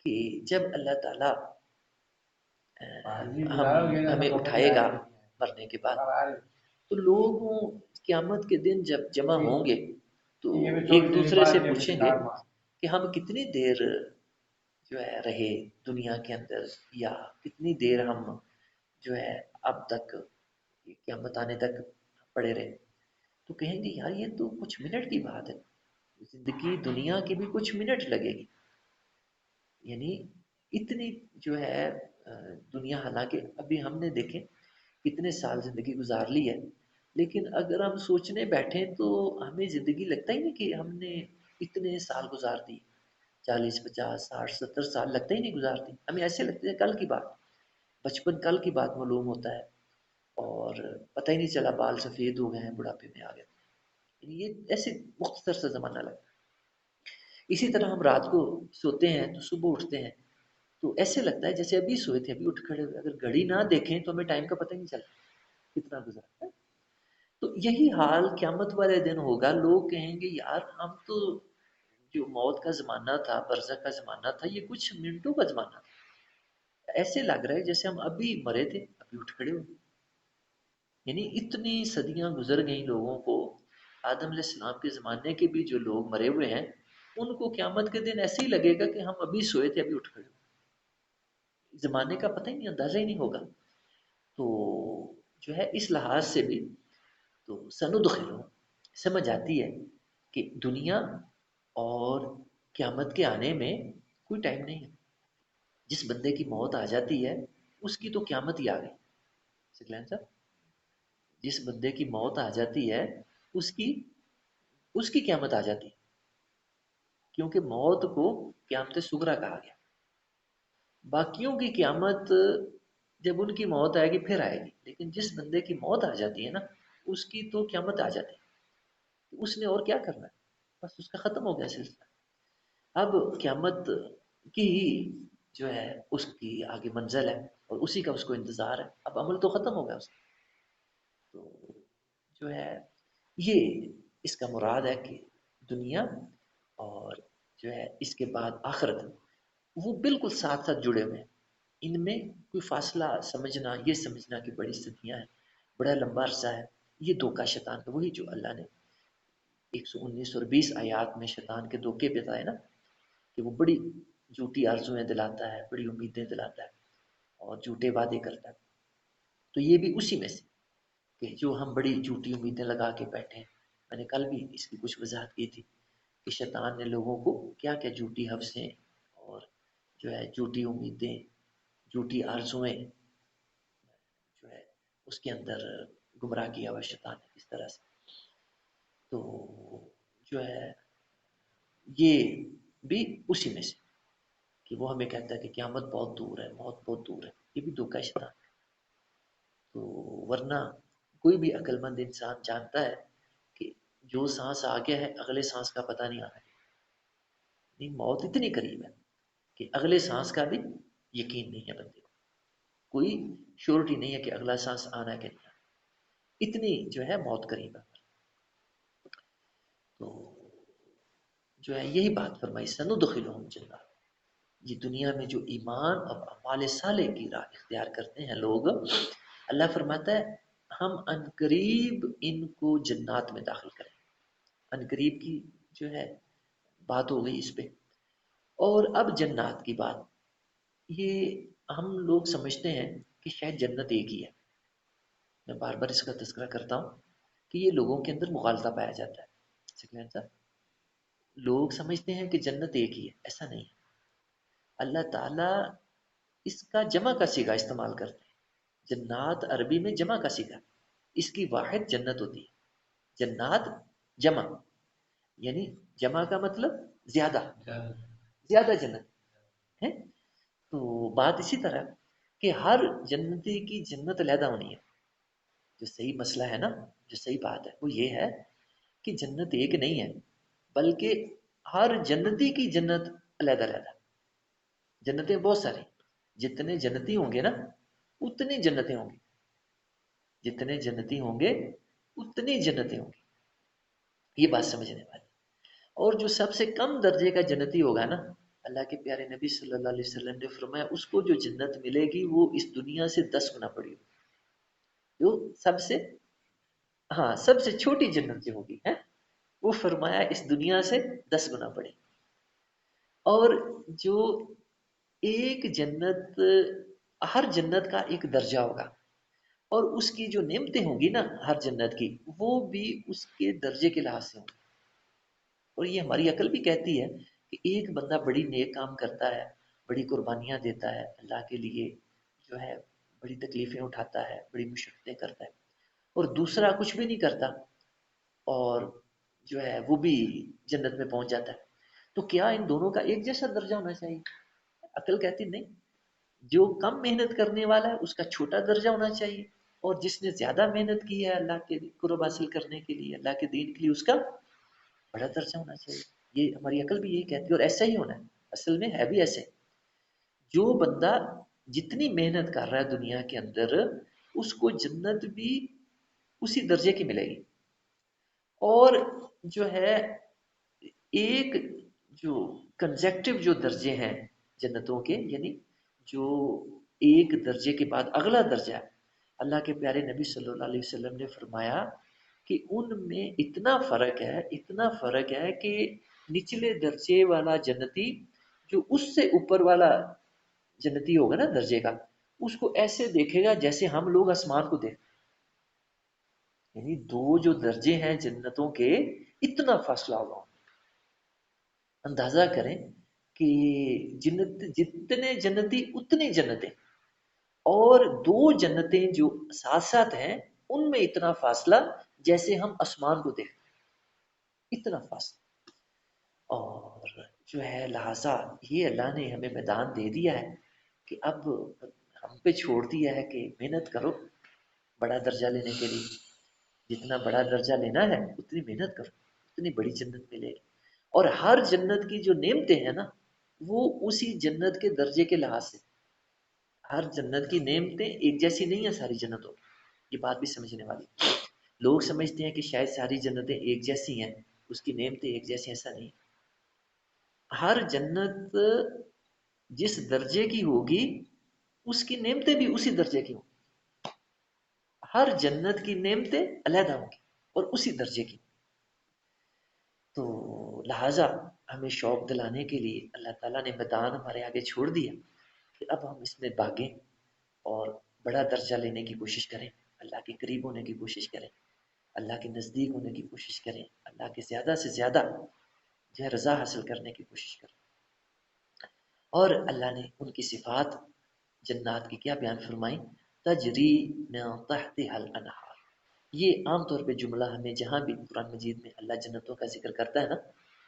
کہ جب اللہ تعالیٰ ہمیں اٹھائے گا مرنے کے بعد تو لوگوں قیامت کے دن جب جمع ہوں گے تو ایک دوسرے سے پوچھیں گے کہ ہم کتنی دیر جو ہے رہے دنیا کے اندر، یا کتنی دیر ہم جو ہے اب تک قیامت آنے تک پڑے رہے. تو کہیں گے یار یہ تو کچھ منٹ کی بات ہے، زندگی دنیا کی بھی کچھ منٹ لگے گی. یعنی اتنی جو ہے دنیا، حالانکہ ابھی ہم نے دیکھیں کتنے سال زندگی گزار لی ہے، لیکن اگر ہم سوچنے بیٹھیں تو ہمیں زندگی لگتا ہی نہیں کہ ہم نے اتنے سال گزار دی. 40 50 60 70 سال لگتا ہی نہیں گزار دی، ہمیں ایسے لگتے ہیں کل کی بات، بچپن کل کی بات معلوم ہوتا ہے، اور پتہ ہی نہیں چلا بال سفید ہو گئے ہیں، بڑھاپے میں آ گئے. یہ ایسے مختصر سا زمانہ لگتا ہے. اسی طرح ہم رات کو سوتے ہیں تو صبح اٹھتے ہیں تو ایسے لگتا ہے جیسے ابھی سوئے تھے، ابھی اٹھ کھڑے ہوئے. اگر گھڑی نہ دیکھیں تو ہمیں ٹائم کا پتہ ہی نہیں چلتا کتنا گزرا ہے. تو یہی حال قیامت والے دن ہوگا. لوگ کہیں گے یار ہم تو جو موت کا زمانہ تھا، برزخ کا زمانہ تھا، یہ کچھ منٹوں کا زمانہ تھا. ایسے لگ رہا ہے جیسے ہم ابھی مرے تھے، ابھی اٹھ کھڑے ہوئے. یعنی اتنی صدیاں گزر گئیں لوگوں کو. آدم علیہ السلام کے زمانے کے بھی جو لوگ مرے ہوئے ہیں ان کو قیامت کے دن ایسے ہی لگے گا کہ ہم ابھی سوئے تھے، ابھی اٹھ کھڑے ہوئے. زمانے کا پتہ ہی نہیں، اندازہ ہی نہیں ہوگا. تو جو ہے اس لحاظ سے بھی تو سندخلو سمجھ آتی ہے کہ دنیا اور قیامت کے آنے میں کوئی ٹائم نہیں ہے. جس بندے کی موت آ جاتی ہے اس کی تو قیامت ہی آ گئی. سکلین صاحب، جس بندے کی موت آ جاتی ہے اس کی اس کی قیامت آ جاتی ہے، کیونکہ موت کو قیامت صغریٰ کہا گیا. باقیوں کی قیامت جب ان کی موت آئے گی پھر آئے گی، لیکن جس بندے کی موت آ جاتی ہے نا اس کی تو قیامت آ جاتی ہے. اس نے اور کیا کرنا ہے، بس اس کا ختم ہو گیا سلسلہ. اب قیامت کی ہی جو ہے اس کی آگے منزل ہے اور اسی کا اس کو انتظار ہے. اب عمل تو ختم ہو گیا اس کا. تو جو ہے یہ اس کا مراد ہے کہ دنیا اور جو ہے اس کے بعد آخرت وہ بالکل ساتھ ساتھ جڑے ہوئے ہیں. ان میں کوئی فاصلہ سمجھنا، یہ سمجھنا کہ بڑی صدیاں ہیں، بڑا لمبا عرصہ ہے، یہ دھوکہ شیطان کا. وہی جو اللہ نے 119 اور 20 آیات میں شیطان کے دھوکے بتائے نا، کہ وہ بڑی جھوٹی آرزویں دلاتا ہے، بڑی امیدیں دلاتا ہے اور جھوٹے وعدے کرتا ہے. تو یہ بھی اسی میں سے کہ جو ہم بڑی جھوٹی امیدیں لگا کے بیٹھے ہیں. میں نے کل بھی اس کی کچھ وضاحت کی تھی کہ شیطان نے لوگوں کو کیا کیا جھوٹی حوثیں اور جو ہے جھوٹی امیدیں، جھوٹی آرزویں جو ہے اس کے اندر گمراہ کیا ہوا شیطان نے اس طرح سے. تو جو ہے یہ بھی اسی میں سے کہ وہ ہمیں کہتا ہے کہ قیامت بہت دور ہے، بہت بہت دور ہے. یہ بھی دھوکہ شیطان. تو ورنہ کوئی بھی عقل مند انسان جانتا ہے کہ جو سانس آ گیا ہے اگلے سانس کا پتہ نہیں آنا. نہیں، موت اتنی قریب ہے کہ اگلے سانس کا بھی یقین نہیں ہے بندے کو. کوئی شیورٹی نہیں ہے کہ اگلا سانس آنا ہے کہ نہیں آنا. اتنی جو ہے موت قریب ہے. تو جو ہے یہی بات فرمائی سندخلہم جنات. یہ دنیا میں جو ایمان اور اعمال صالح کی راہ اختیار کرتے ہیں لوگ، اللہ فرماتا ہے ہم انقریب ان کو جنات میں داخل کریں. انقریب کی جو ہے بات ہو گئی اس پہ. اور اب جنات کی بات، یہ ہم لوگ سمجھتے ہیں کہ شاید جنت ایک ہی ہے. میں بار بار اس کا تذکرہ کرتا ہوں کہ یہ لوگوں کے اندر مغالطہ پایا جاتا ہے. سکلین صاحب، لوگ سمجھتے ہیں کہ جنت ایک ہی ہے، ایسا نہیں ہے. اللہ تعالیٰ اس کا جمع کا صیغہ استعمال کرتے ہیں. جنات عربی میں جمع کا صیغہ، اس کی واحد جنت ہوتی ہے. جنات جمع، یعنی جمع کا مطلب زیادہ، زیادہ جنت ہے. تو بات اسی طرح کہ ہر جنتی کی جنت علیحدہ ہونی ہے. جو صحیح مسئلہ ہے نا، جو صحیح بات ہے وہ یہ ہے کہ جنت ایک نہیں ہے، بلکہ ہر جنتی کی جنت علیحدہ علیحدہ. جنتیں بہت ساری، جتنے جنتی ہوں گے نا اتنی جنتیں ہوں گی. جتنے جنتی ہوں گے اتنی جنتیں ہوں گی. یہ بات سمجھنے والی. اور جو سب سے کم درجے کا جنتی ہوگا نا، اللہ کے پیارے نبی صلی اللہ علیہ وسلم نے فرمایا اس کو جو جنت ملے گی وہ اس دنیا سے 10 گنا بڑی ہوگی. جو سب سے ہاں سب سے چھوٹی جنت جو ہوگی ہے، وہ فرمایا اس دنیا سے 10 گنا بڑی. اور جو ایک جنت، ہر جنت کا ایک درجہ ہوگا، اور اس کی جو نعمتیں ہوں گی نا ہر جنت کی، وہ بھی اس کے درجے کے لحاظ سے ہوں گی. اور یہ ہماری عقل بھی کہتی ہے کہ ایک بندہ بڑی نیک کام کرتا ہے، بڑی قربانیاں دیتا ہے اللہ کے لیے، جو ہے بڑی تکلیفیں اٹھاتا ہے، بڑی مشقتیں کرتا ہے، اور دوسرا کچھ بھی نہیں کرتا اور جو ہے وہ بھی جنت میں پہنچ جاتا ہے. تو کیا ان دونوں کا ایک جیسا درجہ ہونا چاہیے؟ عقل کہتی نہیں، جو کم محنت کرنے والا ہے اس کا چھوٹا درجہ ہونا چاہیے، اور جس نے زیادہ محنت کی ہے اللہ کے قرب حاصل کرنے کے لیے، اللہ کے دین کے لیے، اس کا بڑا درجہ ہونا چاہیے. یہ ہماری عقل بھی یہی کہتی ہے، اور ایسا ہی ہونا ہے. اصل میں ہے بھی ایسے. جو بندہ جتنی محنت کر رہا ہے دنیا کے اندر، اس کو جنت بھی اسی درجے کی ملے گی. اور جو ہے ایک جو کنزیکٹو جو درجے ہیں جنتوں کے، یعنی جو ایک درجے کے بعد اگلا درجہ ہے، اللہ کے پیارے نبی صلی اللہ علیہ وسلم نے فرمایا کہ ان میں اتنا فرق ہے، اتنا فرق ہے کہ نچلے درجے والا جنتی جو اس سے اوپر والا جنتی ہوگا نا درجے کا، اس کو ایسے دیکھے گا جیسے ہم لوگ آسمان کو دیکھتے ہیں. یعنی دو جو درجے ہیں جنتوں کے، اتنا فاصلہ ہوگا. اندازہ کریں کہ جنت جتنے جنتی اتنی جنتیں، اور دو جنتیں جو ساتھ ساتھ ہیں ان میں اتنا فاصلہ جیسے ہم آسمان کو دیکھتے ہیں، اتنا فاصلہ. اور جو ہے لہٰذا یہ اللہ نے ہمیں میدان دے دیا ہے کہ اب ہم پہ چھوڑ دیا ہے کہ محنت کرو بڑا درجہ لینے کے لیے. جتنا بڑا درجہ لینا ہے اتنی محنت کرو، اتنی بڑی جنت ملے گی. اور ہر جنت کی جو نعمتیں ہیں نا، وہ اسی جنت کے درجے کے لحاظ سے. ہر جنت کی نعمتیں ایک جیسی نہیں ہیں ساری جنتوں کی. یہ بات بھی سمجھنے والی. لوگ سمجھتے ہیں کہ شاید ساری جنتیں ایک جیسی ہیں، اس کی نعمتیں ایک جیسی، ایسا نہیں. ہر جنت جس درجے کی ہوگی اس کی نعمتیں بھی اسی درجے کی ہوں. ہر جنت کی نعمتیں علیحدہ ہوں گی اور اسی درجے کی. تو لہٰذا ہمیں شوق دلانے کے لیے اللہ تعالیٰ نے میدان ہمارے آگے چھوڑ دیا کہ اب ہم اس میں بھاگیں اور بڑا درجہ لینے کی کوشش کریں، اللہ کے قریب ہونے کی کوشش کریں، اللہ کے نزدیک ہونے کی کوشش کریں، اللہ کے زیادہ سے زیادہ جو ہے رضا حاصل کرنے کی کوشش کریں. اور اللہ نے ان کی صفات جنات کی کیا بیان فرمائی؟ تجری من تحتها الانہار. یہ عام طور پہ جملہ ہمیں جہاں بھی قرآن مجید میں اللہ جنتوں کا ذکر کرتا ہے نا،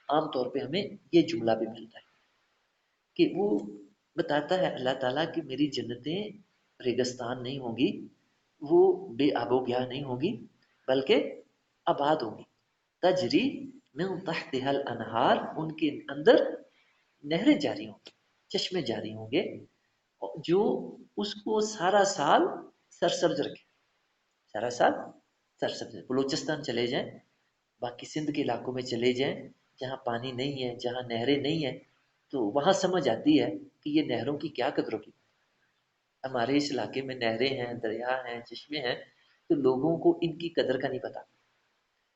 عام طور پہ ہمیں یہ جملہ بھی ملتا ہے کہ وہ بتاتا ہے اللہ تعالیٰ کہ میری جنتیں ریگستان نہیں ہوں گی، وہ بے آب و گیا نہیں ہوگی، بلکہ آباد ہوگی. تجری من تحتها الانہار، ان کے اندر نہریں جاری ہوں گی، چشمے جاری ہوں گے جو اس کو سارا سال سرسبز رکھے. سارا سال سرسبز. بلوچستان چلے جائیں، باقی سندھ کے علاقوں میں چلے جائیں جہاں پانی نہیں ہے، جہاں نہریں نہیں ہیں، تو وہاں سمجھ آتی ہے کہ یہ نہروں کی کیا قدر ہوگی. ہمارے اس علاقے میں نہریں ہیں، دریا ہیں، چشمے ہیں، تو لوگوں کو ان کی قدر کا نہیں پتا.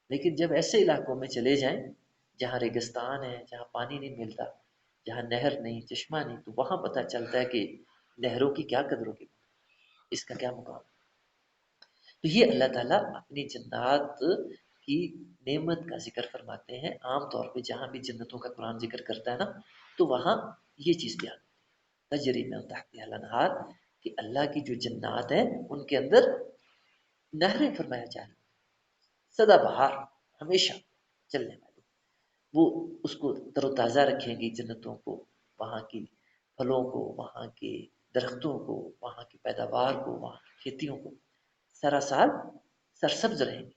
لیکن جب ایسے علاقوں میں چلے جائیں جہاں ریگستان ہے، جہاں پانی نہیں ملتا، جہاں نہر نہیں، چشمہ نہیں، تو وہاں پتہ چلتا ہے کہ نہروں کی کیا قدر ہوگی، اس کا کیا مقام. تو یہ اللہ تعالیٰ اپنی جنات کی نعمت کا ذکر فرماتے ہیں. عام طور پہ جہاں بھی جنتوں کا قرآن ذکر کرتا ہے نا، تو وہاں یہ چیز بیان تجری من تحتها الانہار، کہ اللہ کی جو جنات ہیں ان کے اندر نہریں فرمایا جا رہا، سدا بہار، ہمیشہ چلنے والی. وہ اس کو تر و تازہ رکھیں گی جنتوں کو، وہاں کی پھلوں کو، وہاں کے درختوں کو، وہاں کی پیداوار کو، وہاں کی کھیتیوں کو سارا سال سرسبز رہیں گے،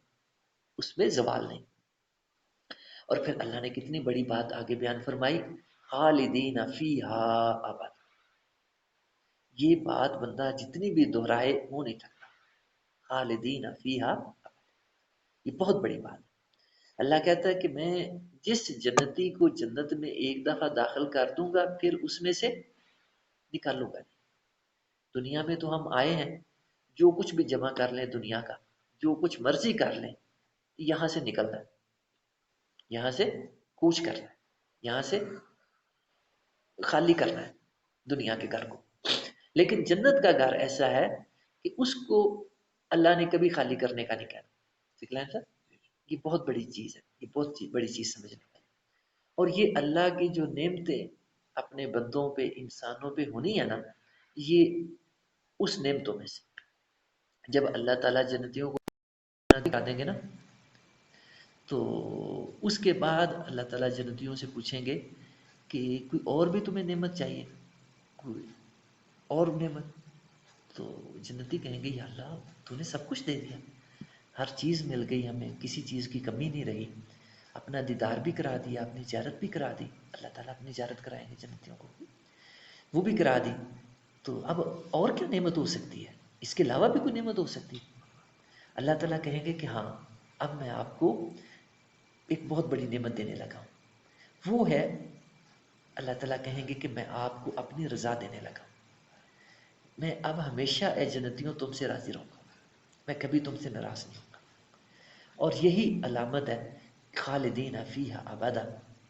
اس میں زوال نہیں. اور پھر اللہ نے کتنی بڑی بات آگے بیان فرمائی، خالدین فیہا ابدا. یہ بات بندہ جتنی بھی دہرائے منہ نہیں تھکتا. خالدین فیہا ابدا، یہ بہت بڑی بات ہے. اللہ کہتا ہے کہ میں جس جنتی کو جنت میں ایک دفعہ داخل کر دوں گا پھر اس میں سے نکالوں گا نہیں. دنیا میں تو ہم آئے ہیں، جو کچھ بھی جمع کر لیں دنیا کا جو کچھ مرضی کر لیں، یہاں سے نکلنا ہے، یہاں سے کوچ کرنا ہے، یہاں سے خالی کرنا ہے دنیا کے گھر کو۔ لیکن جنت کا گھر ایسا ہے کہ اس کو اللہ نے کبھی خالی کرنے کا نہیں کہا۔ سکھلائیں سر، یہ بہت بڑی چیز ہے، یہ بہت بڑی چیز سمجھنے والی۔ اور یہ اللہ کی جو نعمتیں اپنے بندوں پہ، انسانوں پہ ہونی ہے نا، یہ اس نعمتوں میں سے جب اللہ تعالیٰ جنتیوں کو دکھا دیں گے نا، تو اس کے بعد اللہ تعالیٰ جنتیوں سے پوچھیں گے کہ کوئی اور بھی تمہیں نعمت چاہیے، کوئی اور نعمت؟ تو جنتی کہیں گے یا اللہ تو نے سب کچھ دے دیا، ہر چیز مل گئی ہمیں، کسی چیز کی کمی نہیں رہی، اپنا دیدار بھی کرا دیا، اپنی زیارت بھی کرا دی۔ اللہ تعالیٰ اپنی زیارت کرائیں گے جنتیوں کو، وہ بھی کرا دی، تو اب اور کیا نعمت ہو سکتی ہے؟ اس کے علاوہ بھی کوئی نعمت ہو سکتی ہے؟ اللہ تعالیٰ کہیں گے کہ ہاں، اب میں آپ کو ایک بہت بڑی نعمت دینے لگا ہوں، وہ ہے، اللہ تعالیٰ کہیں گے کہ میں آپ کو اپنی رضا دینے لگا ہوں، میں اب ہمیشہ اے جنتیوں تم سے راضی رہوں گا، میں کبھی تم سے ناراض نہیں ہوں گا۔ اور یہی علامت ہے خالدین فیہا ابدا،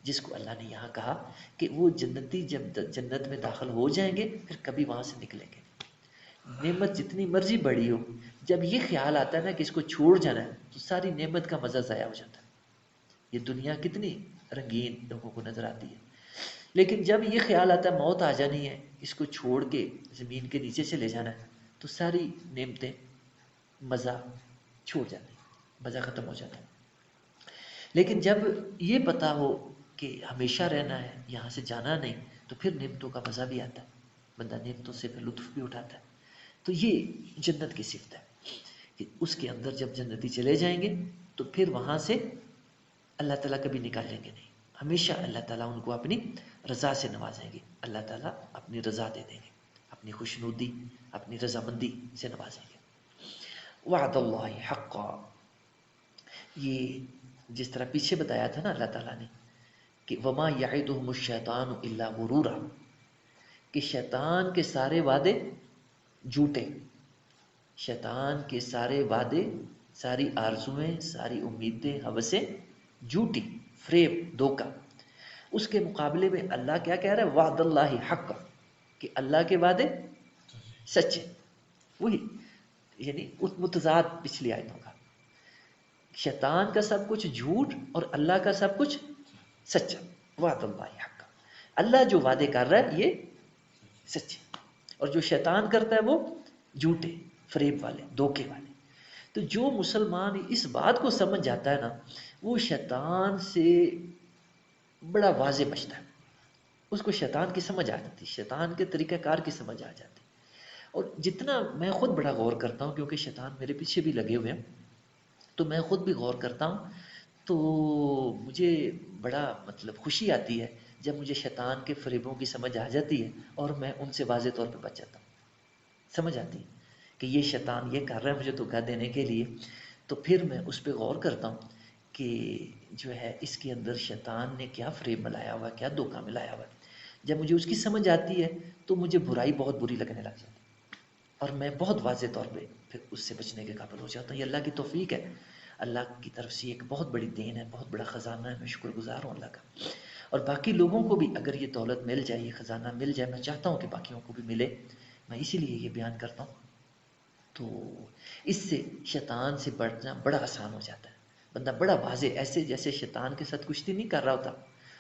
جس کو اللہ نے یہاں کہا کہ وہ جنتی جب جنت میں داخل ہو جائیں گے پھر کبھی وہاں سے نکلیں گے۔ نعمت جتنی مرضی بڑی ہو، جب یہ خیال آتا ہے نا کہ اس کو چھوڑ جانا ہے تو ساری نعمت کا مزہ ضائع ہو جاتا ہے۔ یہ دنیا کتنی رنگین لوگوں کو نظر آتی ہے، لیکن جب یہ خیال آتا ہے موت آ جانی ہے، اس کو چھوڑ کے زمین کے نیچے سے لے جانا ہے، تو ساری نعمتیں، مزہ چھوڑ جاتی ہیں، مزہ ختم ہو جاتا ہے۔ لیکن جب یہ پتا ہو کہ ہمیشہ رہنا ہے، یہاں سے جانا نہیں، تو پھر نعمتوں کا مزہ بھی آتا ہے، بندہ نعمتوں سے پھر لطف بھی اٹھاتا ہے۔ تو یہ جنت کی صفت ہے کہ اس کے اندر جب جنتی چلے جائیں گے تو پھر وہاں سے اللہ تعالیٰ کبھی نکالیں گے نہیں، ہمیشہ اللہ تعالیٰ ان کو اپنی رضا سے نوازیں گے، اللہ تعالیٰ اپنی رضا دے دیں گے، اپنی خوشنودی، اپنی رضامندی سے نوازیں گے۔ وعد اللہ حقا، یہ جس طرح پیچھے بتایا تھا نا اللہ تعالیٰ نے کہ وما یعدہم الشیطان الا غرورا، کہ شیطان کے سارے وعدے جھوٹے، شیطان کے سارے وعدے، ساری آرزویں، ساری امیدیں، ہوسیں جھوٹی، فریب، دھوکہ۔ اس کے مقابلے میں اللہ کیا کہہ رہا ہے؟ وعد اللہ حق، کہ اللہ کے وعدے سچے۔ وہی یعنی متضاد پچھلی آیتوں کا، شیطان کا سب کچھ جھوٹ اور اللہ کا سب کچھ سچا۔ وعد اللہ حق، اللہ جو وعدے کر رہا ہے یہ سچے، اور جو شیطان کرتا ہے وہ جھوٹے، فریب والے، دھوکے والے۔ تو جو مسلمان اس بات کو سمجھ جاتا ہے نا، وہ شیطان سے بڑا واضح بچتا ہے، اس کو شیطان کی سمجھ آ جاتی، شیطان کے طریقہ کار کی سمجھ آ جاتی۔ اور جتنا میں خود بڑا غور کرتا ہوں، کیونکہ شیطان میرے پیچھے بھی لگے ہوئے ہیں، تو میں خود بھی غور کرتا ہوں، تو مجھے بڑا خوشی آتی ہے جب مجھے شیطان کے فریبوں کی سمجھ آ جاتی ہے اور میں ان سے واضح طور پہ بچ جاتا ہوں۔ سمجھ آتی ہے کہ یہ شیطان یہ کر رہا ہے مجھے دھوکہ دینے کے لیے، تو پھر میں اس پہ غور کرتا ہوں کہ جو ہے اس کے اندر شیطان نے کیا فریب ملایا ہوا ہے، کیا دھوکہ ملایا ہوا ہے۔ جب مجھے اس کی سمجھ آتی ہے تو مجھے برائی بہت بری لگنے لگ جاتی ہے، اور میں بہت واضح طور پہ پھر اس سے بچنے کے قابل ہو جاتا ہوں۔ یہ اللہ کی توفیق ہے، اللہ کی طرف سے ایک بہت بڑی دین ہے، بہت بڑا خزانہ ہے، میں شکر گزار ہوں اللہ کا۔ اور باقی لوگوں کو بھی اگر یہ دولت مل جائے، یہ خزانہ مل جائے، میں چاہتا ہوں کہ باقیوں کو بھی ملے، میں اسی لیے یہ بیان کرتا ہوں۔ تو اس سے شیطان سے بڑھنا بڑا آسان ہو جاتا ہے، بندہ بڑا واضح، ایسے جیسے شیطان کے ساتھ کشتی نہیں کر رہا ہوتا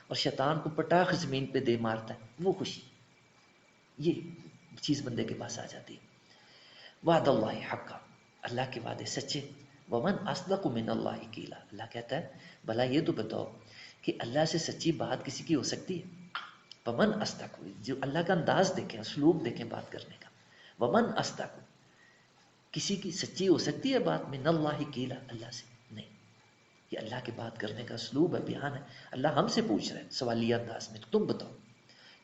اور شیطان کو پٹاخ زمین پہ دے مارتا ہے، وہ خوشی، یہ چیز بندے کے پاس آ جاتی ہے۔ وعد اللہ حقا، اللہ کے وعدے سچے۔ ومن اصدق من اللہ قیلا، اللہ کہتا ہے بھلا یہ تو بتاؤ کہ اللہ سے سچی بات کسی کی ہو سکتی ہے؟ ومن اصدق، جو اللہ کا انداز دیکھیں، اسلوب دیکھیں بات کرنے کا، ومن اصدق، کسی کی سچی ہو سکتی ہے بات؟ من اللہ قیلا، اللہ سے نہیں، یہ اللہ کے بات کرنے کا اسلوب ہے، بیان ہے۔ اللہ ہم سے پوچھ رہے ہیں سوالیہ انداز میں، تم بتاؤ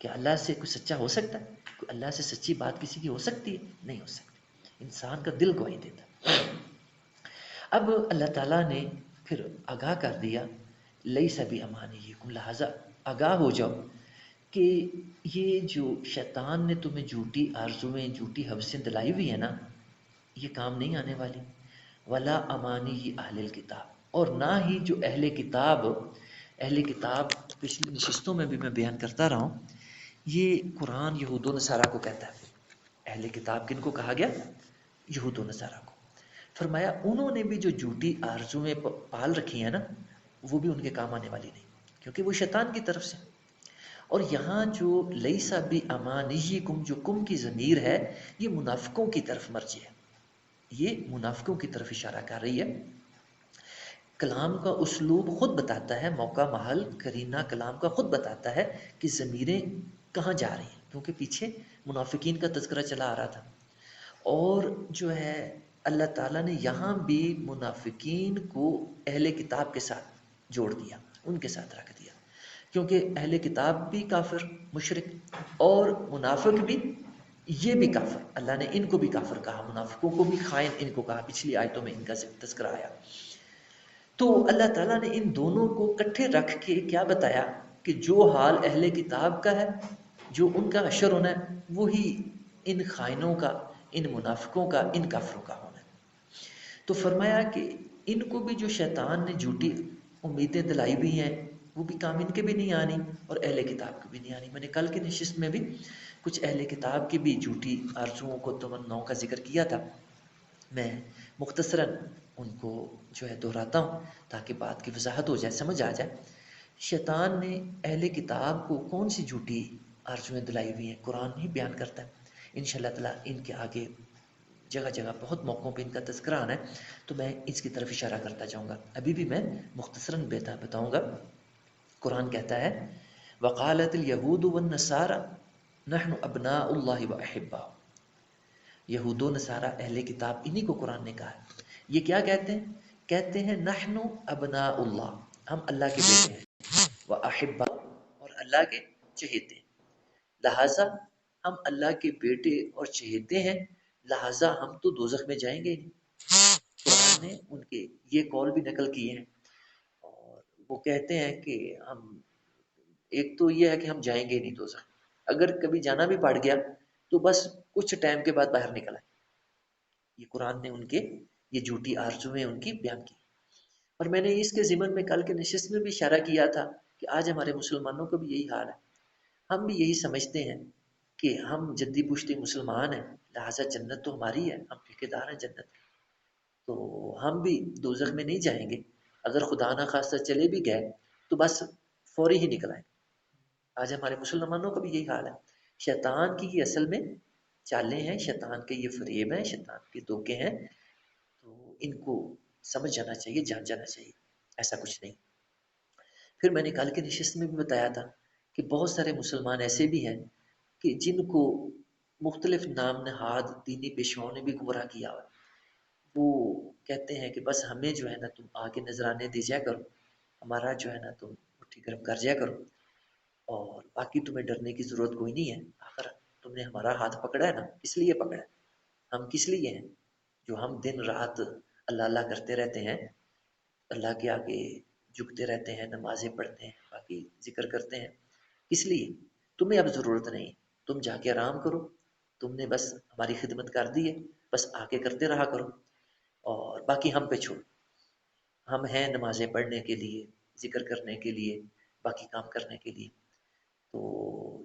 کہ اللہ سے کوئی سچا ہو سکتا ہے؟ کوئی اللہ سے سچی بات کسی کی ہو سکتی ہے؟ نہیں ہو سکتی، انسان کا دل گواہی دیتا ہے۔ اب اللہ تعالیٰ نے پھر آگاہ کر دیا، لیس بامانیکم، لہٰذا آگاہ ہو جاؤ کہ یہ جو شیطان نے تمہیں جھوٹی آرزویں، جھوٹی ہوسیں دلائی ہوئی ہے نا، یہ کام نہیں آنے والی۔ ولا امانی اہل کتاب، اور نہ ہی جو اہل کتاب پچھلی نشستوں میں بھی میں بیان کرتا رہا ہوں، یہ قرآن یہود و نصارہ کو کہتا ہے. اہل کتاب کن کو کہا گیا؟ یہود و نصارہ کو. فرمایا انہوں نے بھی جو جھوٹی آرزویں پال رکھی ہیں نا، وہ بھی ان کے کام آنے والی نہیں، کیونکہ وہ شیطان کی طرف سے. اور یہاں جو لیسا بی امانیکم، جو کم کی ضمیر ہے، یہ منافقوں کی طرف مرجع ہے، یہ منافقوں کی طرف اشارہ کر رہی ہے. کلام کا اسلوب خود بتاتا ہے، موقع محل قرینہ کلام کا خود بتاتا ہے کہ ضمیریں کہاں جا رہی ہیں، کیونکہ پیچھے منافقین کا تذکرہ چلا آ رہا تھا. اور جو ہے اللہ تعالیٰ نے یہاں بھی منافقین کو اہل کتاب کے ساتھ جوڑ دیا، ان کے ساتھ رکھ دیا، کیونکہ اہل کتاب بھی کافر مشرک اور منافق بھی، یہ بھی کافر. اللہ نے ان کو بھی کافر کہا، منافقوں کو بھی خائن ان کو کہا. پچھلی آیتوں میں ان کا تذکرہ آیا. تو اللہ تعالیٰ نے ان دونوں کو کٹھے رکھ کے کیا بتایا کہ جو حال اہل کتاب کا ہے، جو ان کا حشر ہونا ہے، وہی ان خائنوں کا، ان منافقوں کا، ان کافروں کا ہونا ہے. تو فرمایا کہ ان کو بھی جو شیطان نے جھوٹی امیدیں دلائی ہوئی ہیں، وہ بھی کام ان کے بھی نہیں آنی اور اہل کتاب کی بھی نہیں آنی. میں نے کل کی نشست میں بھی کچھ اہل کتاب کی بھی جھوٹی آرزوؤں کو، تمناؤں کا ذکر کیا تھا. میں مختصراً ان کو جو ہے دہراتا ہوں تاکہ بات کی وضاحت ہو جائے، سمجھ آ جائے. شیطان نے اہل کتاب کو کون سی جھوٹی آرزویں دلائی ہوئی ہیں، قرآن ہی بیان کرتا ہے. انشاءاللہ تعالیٰ ان کے آگے جگہ جگہ بہت موقعوں پہ ان کا تذکرہ آنا ہے، تو میں اس کی طرف اشارہ کرتا جاؤں گا. ابھی بھی میں مختصراً بتاؤں گا. قرآن کہتا ہے وقالت الیہود والنصارى نحن ابناء اللہ واحباؤ. یہود و نصارہ اہل کتاب، انہی کو قرآن نے کہا ہے. یہ کیا کہتے ہیں؟ کہتے ہیں نحن ابناء اللہ، ہم اللہ کے بیٹے ہیں، واحباؤ، اور اللہ کے چہیتے ہیں. لہٰذا ہم اللہ کے بیٹے اور چہیتے ہیں، لہٰذا ہم تو دوزخ میں جائیں گے ہی نہیں. قرآن نے ان کے یہ قول بھی نقل کیے ہیں. اور وہ کہتے ہیں کہ ہم، ایک تو یہ ہے کہ ہم جائیں گے نہیں دوزخ، اگر کبھی جانا بھی پڑ گیا تو بس کچھ ٹائم کے بعد باہر نکل آئے. یہ قرآن نے ان کے یہ جھوٹی آرزویں ان کی بیان کی. اور میں نے اس کے ضمن میں کل کے نشست میں بھی اشارہ کیا تھا کہ آج ہمارے مسلمانوں کا بھی یہی حال ہے. ہم بھی یہی سمجھتے ہیں کہ ہم جدی پشتی مسلمان ہیں، لہٰذا جنت تو ہماری ہے، ہم ٹھیکیدار ہیں جنت کے، تو ہم بھی دوزخ میں نہیں جائیں گے. اگر خدا نہ خواستہ چلے بھی گئے تو بس فوری ہی نکل آئیں. آج ہمارے مسلمانوں کا بھی یہی حال ہے. شیطان کی یہ اصل میں چالیں ہیں، شیطان کے یہ فریب ہیں، شیطان کے دھوکے ہیں. تو ان کو سمجھ جانا چاہیے، جان جانا چاہیے، ایسا کچھ نہیں. پھر میں نے کل کے نشست میں بھی بتایا تھا کہ بہت سارے مسلمان ایسے بھی ہیں کہ جن کو مختلف نام نہاد دینی پیشواؤں نے بھی گمراہ کیا ہوا. وہ کہتے ہیں کہ بس ہمیں جو ہے نا تم آگے نذرانے دے جایا کرو، ہمارا جو ہے نا تم مٹھی گرم کر جایا کرو، اور باقی تمہیں ڈرنے کی ضرورت کوئی نہیں ہے. آخر تم نے ہمارا ہاتھ پکڑا ہے نا، اس لیے پکڑا ہے. ہم کس لیے ہیں جو ہم دن رات اللہ اللہ کرتے رہتے ہیں، اللہ کے آگے جھکتے رہتے ہیں، نمازیں پڑھتے ہیں، باقی ذکر کرتے ہیں. اس لیے تمہیں اب ضرورت نہیں، تم جا کے آرام کرو، تم نے بس ہماری خدمت کر دی ہے، بس آگے کرتے رہا کرو، اور باقی ہم پہ چھوڑ. ہم ہیں نمازیں پڑھنے کے لیے، ذکر کرنے کے لیے، باقی کام کرنے کے لیے. تو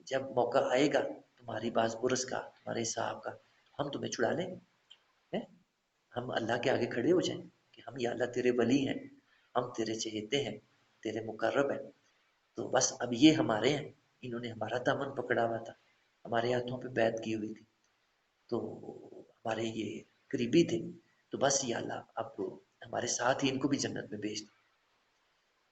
جب موقع آئے گا تمہاری باز برس کا، تمہارے حساب کا، ہم تمہیں چھڑا لیں گے. ہم اللہ کے آگے کھڑے ہو جائیں کہ ہم یا اللہ تیرے ولی ہیں، ہم تیرے چہیتے ہیں، تیرے مقرب ہیں. تو بس اب یہ ہمارے ہیں، انہوں نے ہمارا دامن پکڑا ہوا تھا، ہمارے ہاتھوں پہ بیعت کی ہوئی تھی، تو ہمارے یہ قریبی تھے، تو بس یا اللہ اب ہمارے ساتھ ہی ان کو بھی جنت میں بھیج دیں.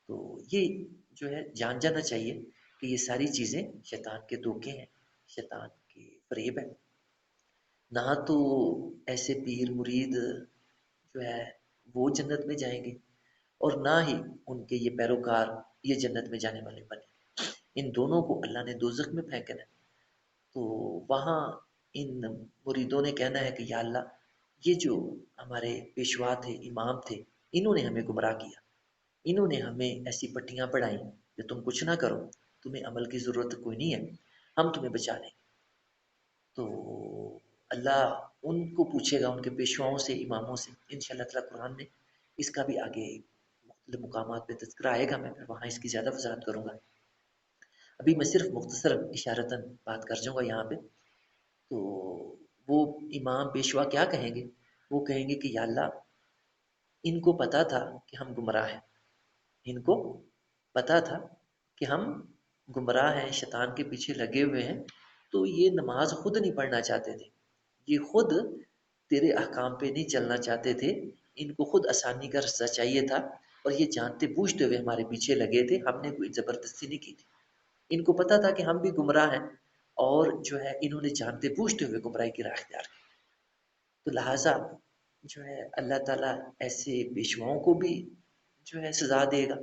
تو یہ جو ہے جان جانا چاہیے کہ یہ ساری چیزیں شیطان کے دھوکے ہیں، شیطان کے فریب ہیں. نہ تو ایسے پیر مرید جو ہے وہ جنت میں جائیں گے، اور نہ ہی ان کے یہ پیروکار یہ جنت میں جانے والے بنے. ان دونوں کو اللہ نے دوزخ میں پھینکنا ہے. تو وہاں ان مریدوں نے کہنا ہے کہ یا اللہ یہ جو ہمارے پیشوا تھے، امام تھے، انہوں نے ہمیں گمراہ کیا، انہوں نے ہمیں ایسی پٹیاں پڑھائیں کہ تم کچھ نہ کرو، تمہیں عمل کی ضرورت کوئی نہیں ہے، ہم تمہیں بچا لیں. تو اللہ ان کو پوچھے گا ان کے پیشواؤں سے، اماموں سے، انشاءاللہ تعالیٰ قرآن میں اس کا بھی آگے مختلف مقامات پہ تذکرہ آئے گا، میں پھر وہاں اس کی زیادہ وضاحت کروں گا. ابھی میں صرف مختصر اشارتاً بات کر جاؤں گا یہاں پہ. تو وہ امام پیشوا کیا کہیں گے؟ وہ کہیں گے کہ یا اللہ، ان کو پتا تھا کہ ہم گمراہ ہیں، ان کو پتا تھا کہ ہم گمراہ ہیں، شیطان کے پیچھے لگے ہوئے ہیں، تو یہ نماز خود نہیں پڑھنا چاہتے تھے، یہ خود تیرے احکام پہ نہیں چلنا چاہتے تھے، ان کو خود آسانی کا رستہ چاہیے تھا، اور یہ جانتے بوجھتے ہوئے ہمارے پیچھے لگے تھے، ہم نے کوئی زبردستی نہیں کی تھی. ان کو پتا تھا کہ ہم بھی گمراہ ہیں، اور جو ہے انہوں نے جانتے بوجھتے ہوئے گمراہی کی راہ اختیار کی. تو لہٰذا جو ہے اللہ تعالیٰ ایسے پیشواؤں کو بھی جو ہے سزا دے گا،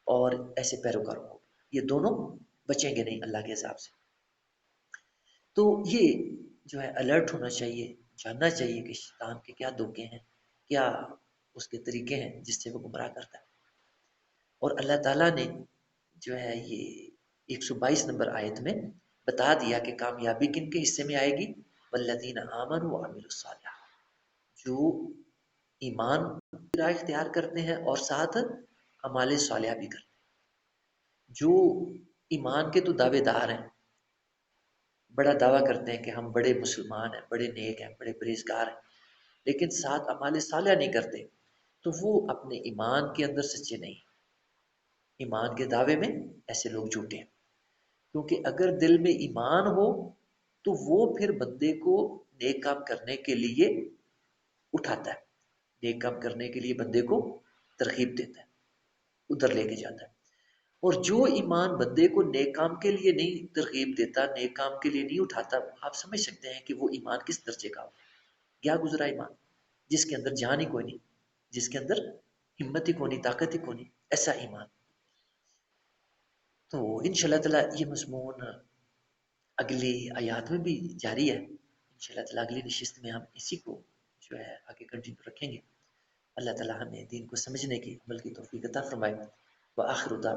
اور ایسے پیروکاروں کو بھی، یہ دونوں بچیں گے نہیں اللہ کے عذاب سے. تو یہ جو ہے الرٹ ہونا چاہیے، جاننا چاہیے کہ شیطان کے کیا دھوکے ہیں، کیا اس کے طریقے ہیں جس سے وہ گمراہ کرتا ہے. اور اللہ تعالیٰ نے جو ہے یہ 122 نمبر آیت میں بتا دیا کہ کامیابی کن کے حصے میں آئے گی. والذین آمنوا وعملوا الصالحات، جو ایمان کی راہ اختیار کرتے ہیں اور ساتھ اعمال صالحہ بھی کرتے ہیں. جو ایمان کے تو دعوے دار ہیں، بڑا دعویٰ کرتے ہیں کہ ہم بڑے مسلمان ہیں، بڑے نیک ہیں، بڑے پرہیزگار ہیں، لیکن ساتھ اعمال صالحہ نہیں کرتے، تو وہ اپنے ایمان کے اندر سچے نہیں. ایمان کے دعوے میں ایسے لوگ جھوٹے ہیں، کیونکہ اگر دل میں ایمان ہو تو وہ پھر بندے کو نیک کام کرنے کے لیے اٹھاتا ہے، نیک کام کرنے کے لیے بندے کو ترغیب دیتا ہے، ادھر لے کے جاتا ہے. اور جو ایمان بندے کو نیک کام کے لیے نہیں ترغیب دیتا، نیک کام کے لیے نہیں اٹھاتا، آپ سمجھ سکتے ہیں کہ وہ ایمان کس درجے کا ہو. کیا گزرا ایمان جس کے اندر جان ہی کوئی نہیں، جس کے اندر ہمت ہی کوئی نہیں، طاقت ہی کوئی نہیں، ایسا ایمان. تو انشاءاللہ تعالیٰ یہ مضمون اگلی آیات میں بھی جاری ہے. انشاءاللہ تعالیٰ اگلی نشست میں ہم اسی کو جو ہے آگے کنٹینیو رکھیں گے. اللہ تعالیٰ ہمیں دین کو سمجھنے کی، عمل کی توفیق عطا فرمائے. وآخر دعوانا